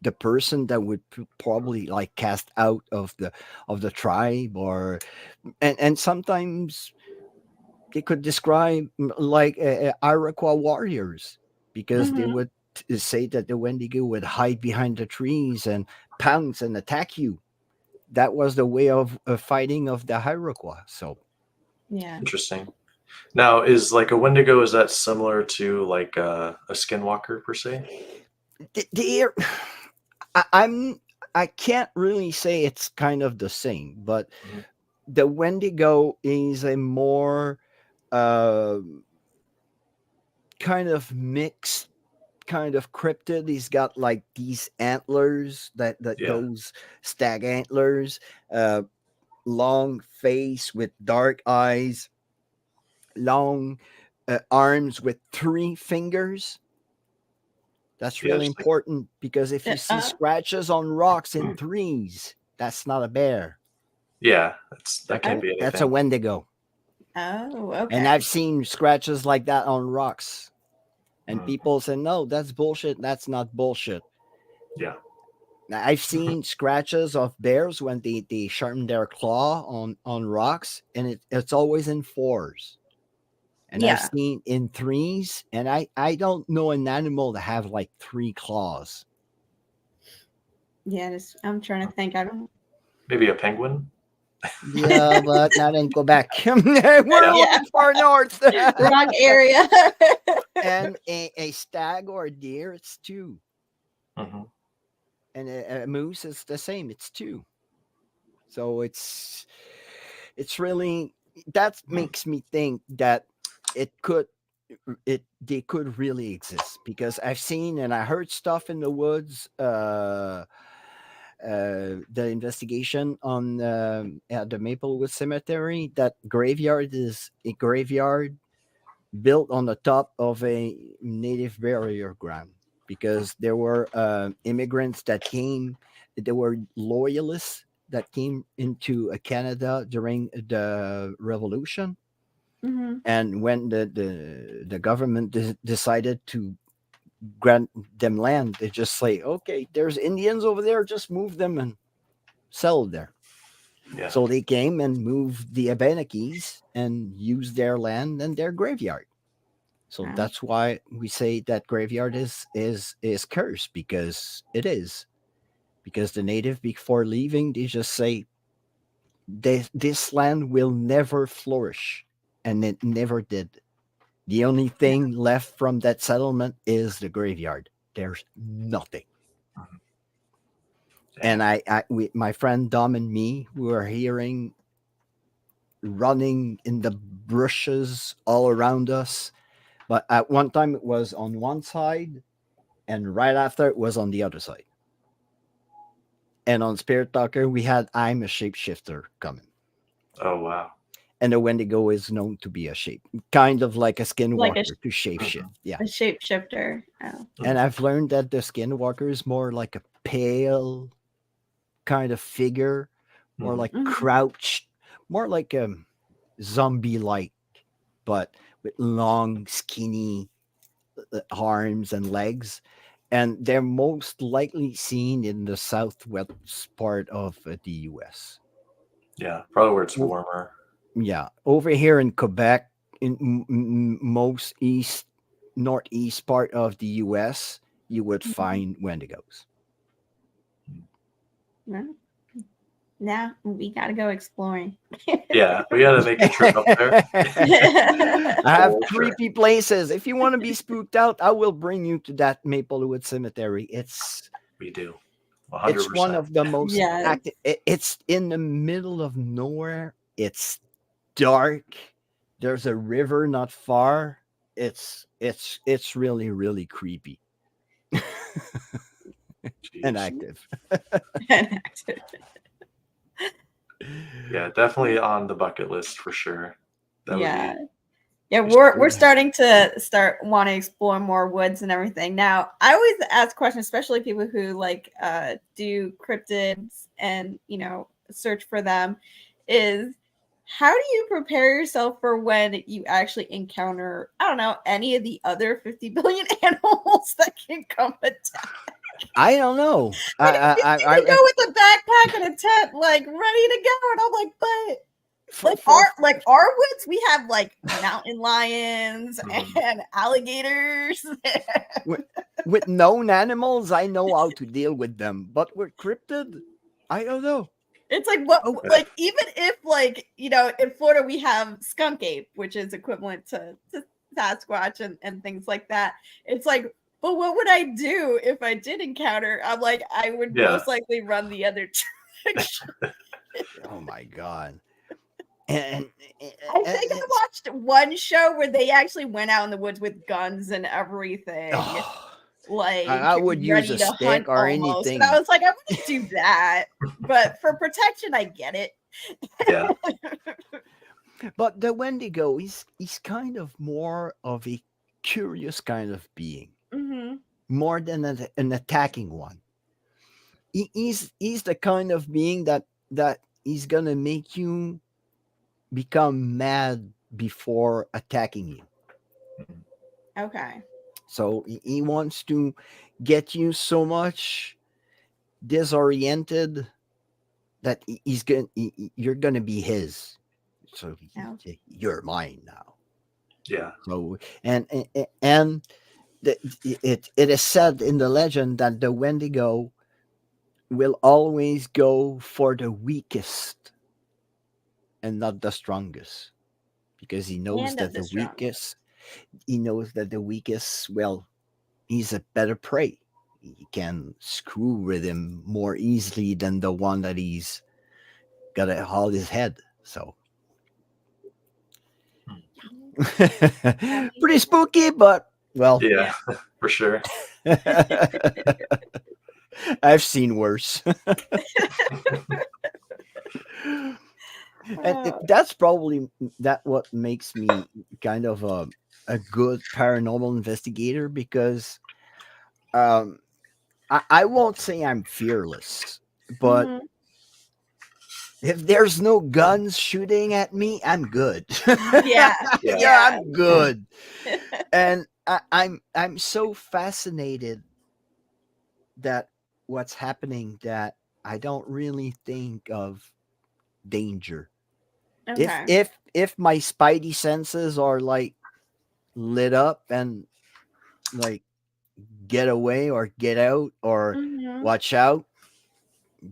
the person that would probably like cast out of the tribe, or and sometimes they could describe like Iroquois warriors, because they Mhm. would say that the Wendigo would hide behind the trees and pounce and attack you. that was the way of fighting of the Iroquois. So Yeah. Interesting. Now, is like a Wendigo, is that similar to like a skinwalker per se? the I can't really say it's kind of the same, but Mhm. the Wendigo is a more uh, kind of mixed kind of cryptid. He's got like these antlers that Yeah. goes stag antlers, uh, long face with dark eyes, long arms with 3 fingers. That's Yeah, really just like important because if you see Uh, scratches on rocks in threes, that's not a bear. yeah, that That's can a, be that's a anything. Wendigo. oh, And okay. I've seen scratches like that on rocks. And Mm, people say, no, that's bullshit. That's not bullshit. yeah. Now, I've seen scratches of bears when they sharpen their claw on rocks, and it's always in fours. And I've Yeah. seen in threes, and I don't know an animal that have like 3 claws. Yeah. I'm trying to think. I don't. Maybe a penguin? Yeah, but not in Quebec. We're a Yeah. little Yeah. bit far north. Wrong area. And a stag or a deer, it's 2. Hmm. And a moose is the same, it's 2. So it's really, that makes me think that it could they could really exist, because I've seen and I heard stuff in the woods. The investigation on at the Maplewood Cemetery, that graveyard is a graveyard built on the top of a native burial ground, because there were immigrants that came, there were loyalists that came into Canada during the revolution. Hmm. And when the government decided to grant them land, they just say, okay, there's Indians over there, just move them and settle there. Yeah. So they came and moved the Abenakis and used their land and their graveyard. So Wow. that's why we say that graveyard is cursed, because it is. Because the native, before leaving, they just say this land will never flourish, and it never did. The only thing left from that settlement is the graveyard. There's nothing. Mhm. And Dang. my friend Dom and me were hearing running in the bushes all around us. But at one time it was on one side, and right after it was on the other side. And on Spirit Talker, we had I'm a Shapeshifter coming. Oh, wow. And the Wendigo is known to be a shape, kind of like a Like skinwalker to shapeshift. Mhm. Yeah. a shapeshifter. Oh. And I've learned that the skinwalker is more like a pale kind of figure, more Mhm. like Mhm. crouched, more like a zombie like, but with long, skinny arms and legs. And they're most likely seen in the southwest part of the US. Yeah, probably where it's warmer. Yeah, over here in Quebec, in most northeast part of the US, you would Mhm. find Wendigos. Well, now we got to go exploring. Yeah, we got to make a trip up there. I have For sure. creepy places. If you want to be spooked out, I will bring you to that Maplewood Cemetery. We do. It's one 100%. of the most Yes. active. It's in the middle of nowhere. It's dark. There's a river not far. It's really really creepy and Jeez. active. Yeah, definitely on the bucket list for sure. That would Yeah. be Yeah, we're starting to want to explore more woods and everything. Now, I always ask questions, especially people who like do cryptids and search for them. Is how do you prepare yourself for when you actually encounter, I don't know, any of the other 50 billion animals that can come attack? I don't know. Like, you go with a backpack and a tent, like ready to go, and I'm like, but. Like our woods, we have like mountain lions Mhm. and alligators. with known animals, I know how to deal with them, but with cryptid, I don't know. It's like what, Okay. like even if like in Florida we have skunk ape, which is equivalent to Sasquatch and things like that. It's like, but what would I do if I did encounter? I'm like, I would Yeah. most likely run the other direction. Oh my god. And I think I watched one show where they actually went out in the woods with guns and everything. oh, Like I would use ready a to stick hunt or almost. anything. And I was like, I wouldn't do that. But for protection, I get it. Yeah. But the Wendigo is kind of more of a curious kind of being, Mm-hmm. more than an attacking one. He's the kind of being that he's gonna make you become mad before attacking you. Okay. So he wants to get you so much disoriented that you're gonna be his. So Oh. you're mine now. Yeah. So and it is said in the legend that the Wendigo will always go for the weakest and not the strongest, because he knows And that of the the strong. weakest, well, he's a better prey. He can screw with him more easily than the one that he's got to haul his head. So pretty spooky, but well, Yeah. For sure. I've seen worse. And that's probably what makes me kind of a good paranormal investigator, because I won't say I'm fearless, but Mhm. if there's no guns shooting at me, I'm good. Yeah. Yeah, I'm good. And I'm so fascinated that what's happening that I don't really think of danger. Okay. If my spidey senses are like lit up and like get away or get out or Mhm. watch out,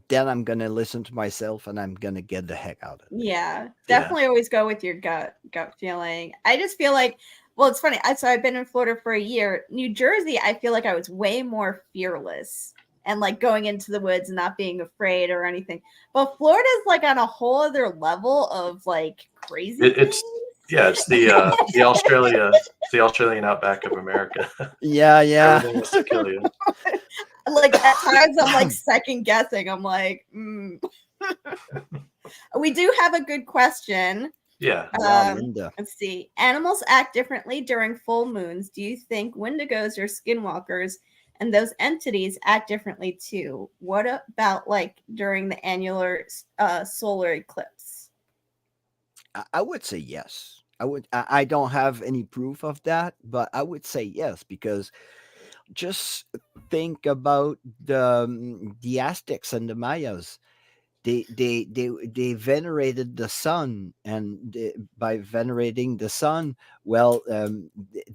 then I'm gonna listen to myself and I'm gonna get the heck out of it. Yeah, definitely always go with your gut feeling. I just feel like, well, it's funny. So I've been in Florida for a year. New Jersey, I feel like I was way more fearless and like going into the woods and not being afraid or anything. But Florida's like on a whole other level of like crazy It's things. the Australian outback of America. Yeah. Everything wants to kill you. Like at times I'm like second guessing. I'm like, we do have a good question. Yeah. Linda. Let's see. Animals act differently during full moons. Do you think wendigos or skinwalkers and those entities act differently too? What about like during the annular solar eclipse? I would say yes. I don't have any proof of that, but I would say yes, because just think about the Aztecs and the Mayas. They venerated the sun, and by venerating the sun, well,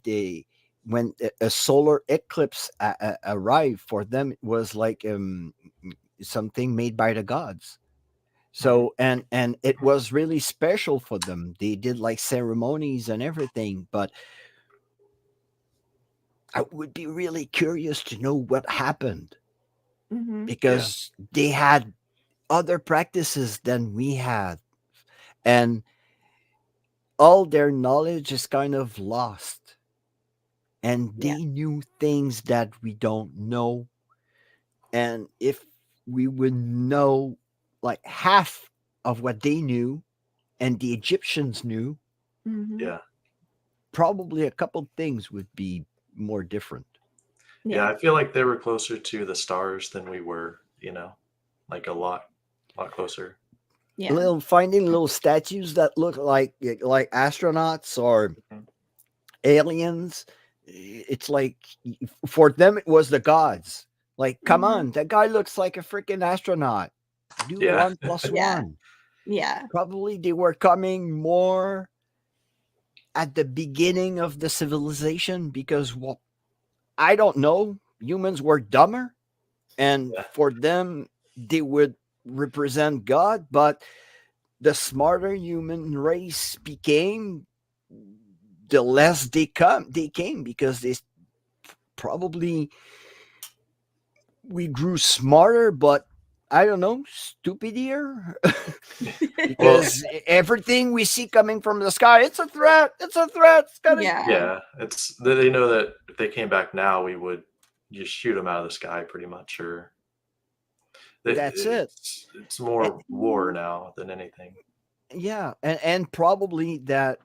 they when a solar eclipse arrived for them, it was like something made by the gods. So and it was really special for them. They did like ceremonies and everything, but I would be really curious to know what happened, Mm-hmm. because they had other practices than we had, and all their knowledge is kind of lost, and they knew things that we don't know. And if we would know like half of what they knew and the Egyptians knew, Mm-hmm. Yeah. probably a couple things would be more different. Yeah. I feel like they were closer to the stars than we were, like a lot closer. Yeah. Finding little statues that look like astronauts or Mhm. aliens. It's like for them it was the gods. Like, come Mhm. on, that guy looks like a freaking astronaut. Do Yeah. 1 + Yeah. 1. Yeah. Probably they were coming more at the beginning of the civilization, because, well, I don't know, humans were dumber, and Yeah. for them they would represent God, but the smarter human race became, the less they came, because they probably, we grew smarter, but I don't know, stupider. Well, Because everything we see coming from the sky, it's a threat. It's a threat. It's gotta. Yeah. yeah, it's they know that if they came back now, we would just shoot them out of the sky, pretty much, or That's it. It's more war now than anything. Yeah, and probably that,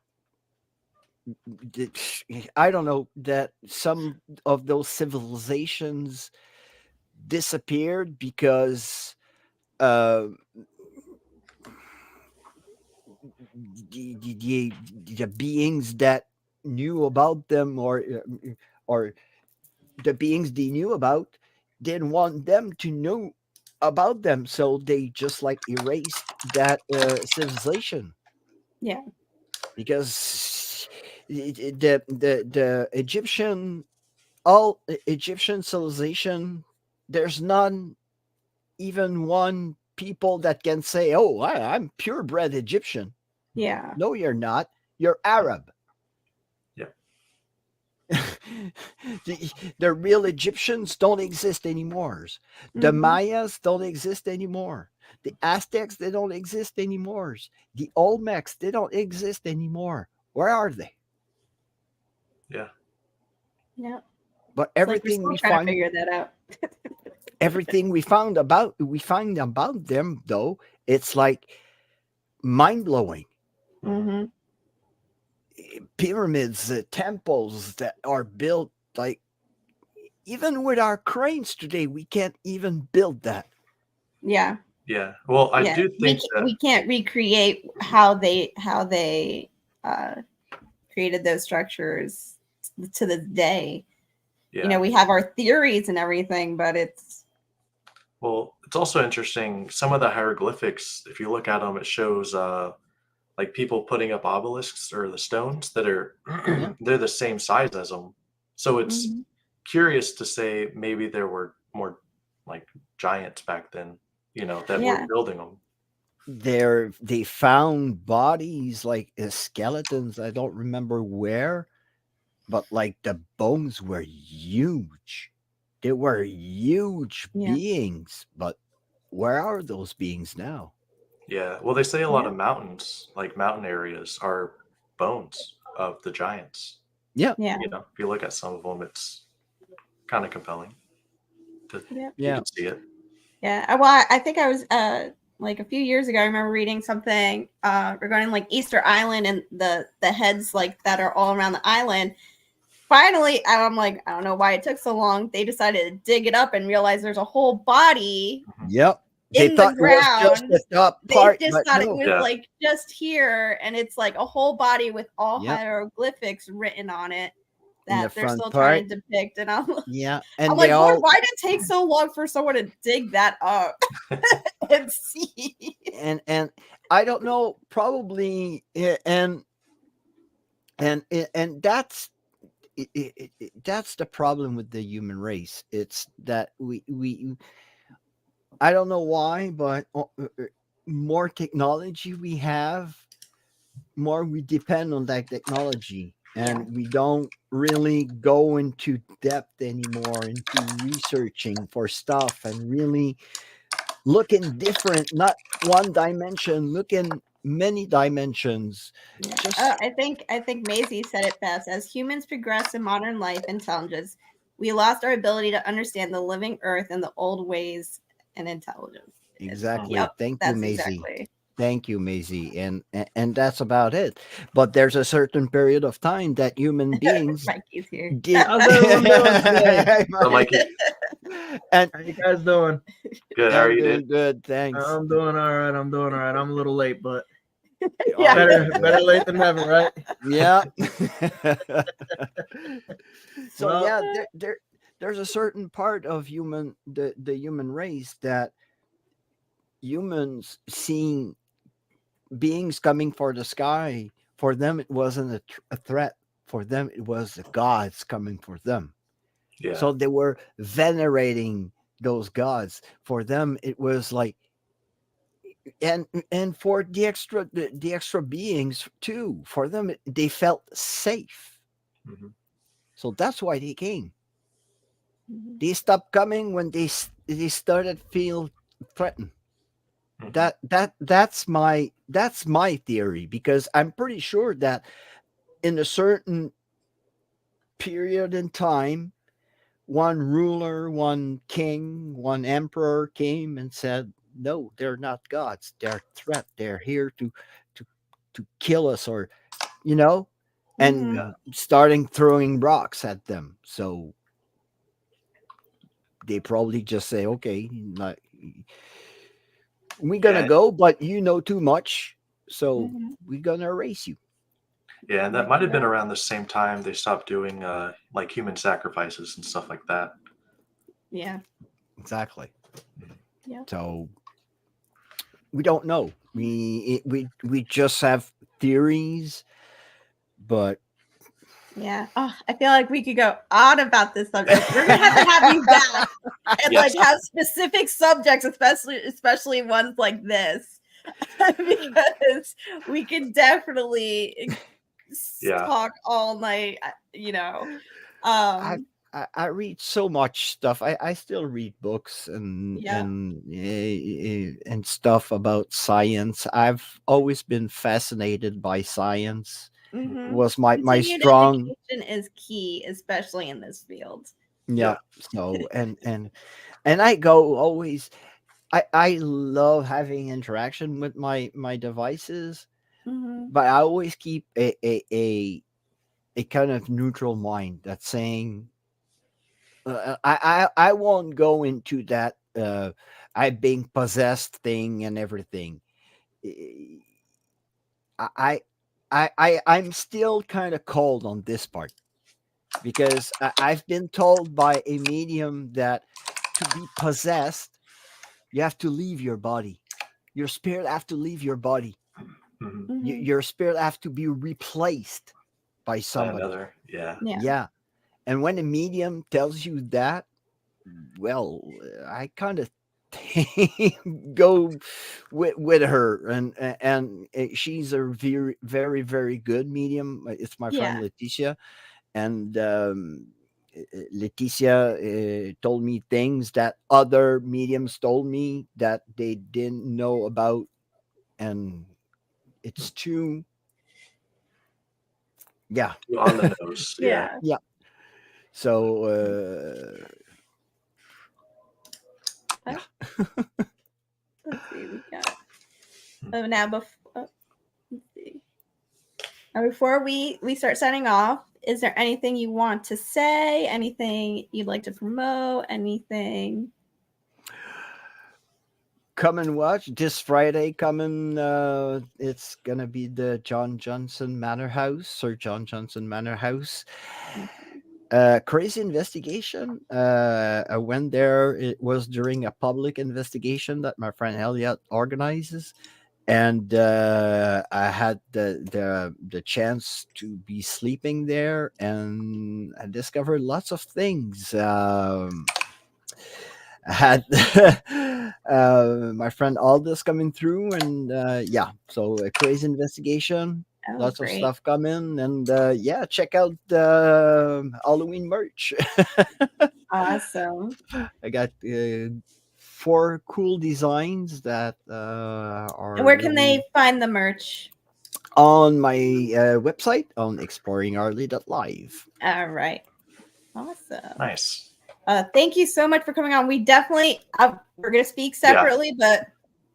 I don't know, that some of those civilizations disappeared because uh, the beings that knew about them, or the beings they knew about, didn't want them to know about them, so they just like erased that civilization. Yeah. Because the Egyptian, all Egyptian civilization, there's none, even one people that can say, "Oh, I'm purebred Egyptian." Yeah. No, you're not. You're Arab. Yeah. The real Egyptians don't exist anymore. The Mhm. Mayas don't exist anymore. The Aztecs, they don't exist anymore. The Olmecs, they don't exist anymore. Where are they? Yeah. Yeah. But It's like we're everything still we trying to find, figure that out. everything we find about them, though, it's like mind blowing. Mm-hmm. Pyramids, temples that are built, like, even with our cranes today, we can't even build that. Yeah. Yeah. Well, I Yeah. do think that We can't recreate how they uh, created those structures to this day. yeah. You know, we have our theories and everything, but it's Well, it's also interesting. Some of the hieroglyphics, if you look at them, it shows like people putting up obelisks or the stones that are Yeah. they're the same size as them. So it's Mhm. curious to say maybe there were more like giants back then, that were Yeah. building them. They found bodies like skeletons. I don't remember where, but like the bones were huge. They were huge Yeah. beings, but where are those beings now? Yeah. Well, they say a lot Yeah. of mountains, like mountain areas, are bones of the giants. Yeah, Yeah. If you look at some of them, it's kind of compelling. Yeah. You yeah, can see it. Yeah. Well, I think I was like a few years ago, I remember reading something regarding like Easter Island and the heads like that are all around the island. Finally, I'm like, I don't know why it took so long. They decided to dig it up and realize there's a whole body yep. They in the thought it was just ground. the top They part, just but thought it no. was Yeah. like just here, and it's like a whole body with all Yep. hieroglyphics written on it In the that they're front still part. trying to depict. And Yeah, I'm and like, they all why did it take so long for someone to dig that up and see? and I don't know, probably, and that's the problem with the human race. It's that we I don't know why, but more technology we have, more we depend on that technology, and Yeah. we don't really go into depth anymore into researching for stuff and really looking different, not one dimension, looking many dimensions. Yeah. Just I think Maisie said it best. As humans progress in modern life intelligence, we lost our ability to understand the living earth and the old ways and intelligence. exactly. Yep, Thank you, that's Maisie. exactly. Thank you, Maisie. And that's about it. But there's a certain period of time that human beings Mikey's here. did. How's everyone doing today? So, Mikey, And How you guys doing? good. How are I'm you, doing dude? good, thanks. I'm doing all right. I'm doing all right. I'm a little late, but Yeah. better late than never, right? Yeah. So Well- yeah, there's a certain part of the human race that humans seeing beings coming for the sky, for them it wasn't a threat. For them it was the gods coming for them. Yeah. So they were venerating those gods. For them it was like and for the extra beings too, for them they felt safe, Hmm. so that's why they came. Mhm. They stopped coming when they started feel threatened. Hmm. That's my theory, because I'm pretty sure that in a certain period in time, one ruler, one king, one emperor came and said, "No, they're not gods. They're a threat. They're here to to kill us," or you know, Mhm. Yeah. and starting throwing rocks at them. So they probably just say, "Okay, we're gonna Yeah. go, but you know too much, so Mhm. we're gonna erase you." Yeah. And that might have been around the same time they stopped doing like human sacrifices and stuff like that. Yeah. Exactly. Yeah. So we don't know. We just have theories, but Yeah. Oh, I feel like we could go on about this subject. We're gonna have to have you back and Yes. like have specific subjects, especially ones like this, because we could definitely Yeah. talk all night. You know. I, Um. I read so much stuff. I still read books Yeah. and stuff about science. I've always been fascinated by science. Mm-hmm. Was my Continued strong, education is key, especially in this field. yeah. Yeah. So and I go always. I love having interaction with my devices, Mm-hmm. but I always keep a kind of neutral mind that's saying, I won't go into that I being possessed thing and everything. Eh, I'm still kind of cold on this part, because I've been told by a medium that to be possessed, you have to leave your body. Your spirit have to leave your body. Hmm. Mm-hmm. Your spirit have to be replaced by By somebody. another. Yeah. Yeah. Yeah. And when a medium tells you that, well, I kind of go with her, and she's a very very very good medium. It's my friend Yeah. Leticia, and Leticia told me things that other mediums told me that they didn't know about, and it's true. Yeah, On the nose. Yeah. Yeah. yeah. So Uh, yeah. let's see. We got. Oh, now before. Let's see. Now before we start signing off, is there anything you want to say? Anything you'd like to promote? Anything? Come and watch this Friday. It's gonna be the John Johnson Manor House, Sir John Johnson Manor House. Crazy investigation. I went there. It was during a public investigation that my friend Elliot organizes, and I had the chance to be sleeping there, and I discovered lots of things. I had my friend Aldous coming through, and yeah, so a crazy investigation, Oh, lots of great. stuff coming, and yeah, check out the Halloween merch. Awesome. I got 4 cool designs that And are where can they really find the merch? on my website on exploringarly.live. All right. Awesome. Nice. Thank you so much for coming on. We definitely we're gonna speak Yeah. separately, but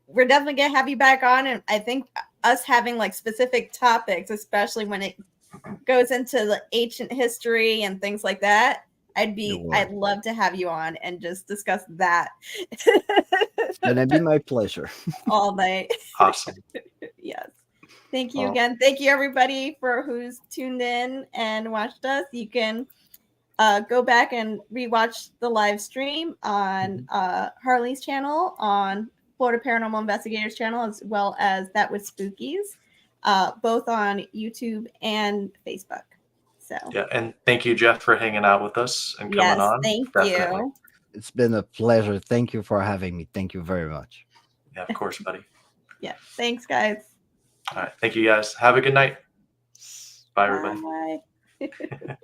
we're definitely gonna have you back on. And I think us having like specific topics, especially when it goes into the ancient history and things like that, I'd love to have you on and just discuss that It's gonna be my pleasure. all night. Awesome. Yes. Thank you Well, again. Thank you everybody for who's tuned in and watched us. You can go back and rewatch the live stream on Harley's channel, on Florida Paranormal Investigators channel, as well as That Was Spookies, both on YouTube and Facebook. So yeah. And thank you, Jeff, for hanging out with us and coming yes, on. thank Definitely. you. It's been a pleasure. Thank you for having me. Thank you very much. Yeah, of course, buddy. Yeah. Thanks, guys. All right. Thank you guys. Have a good night. Bye, everybody. Bye.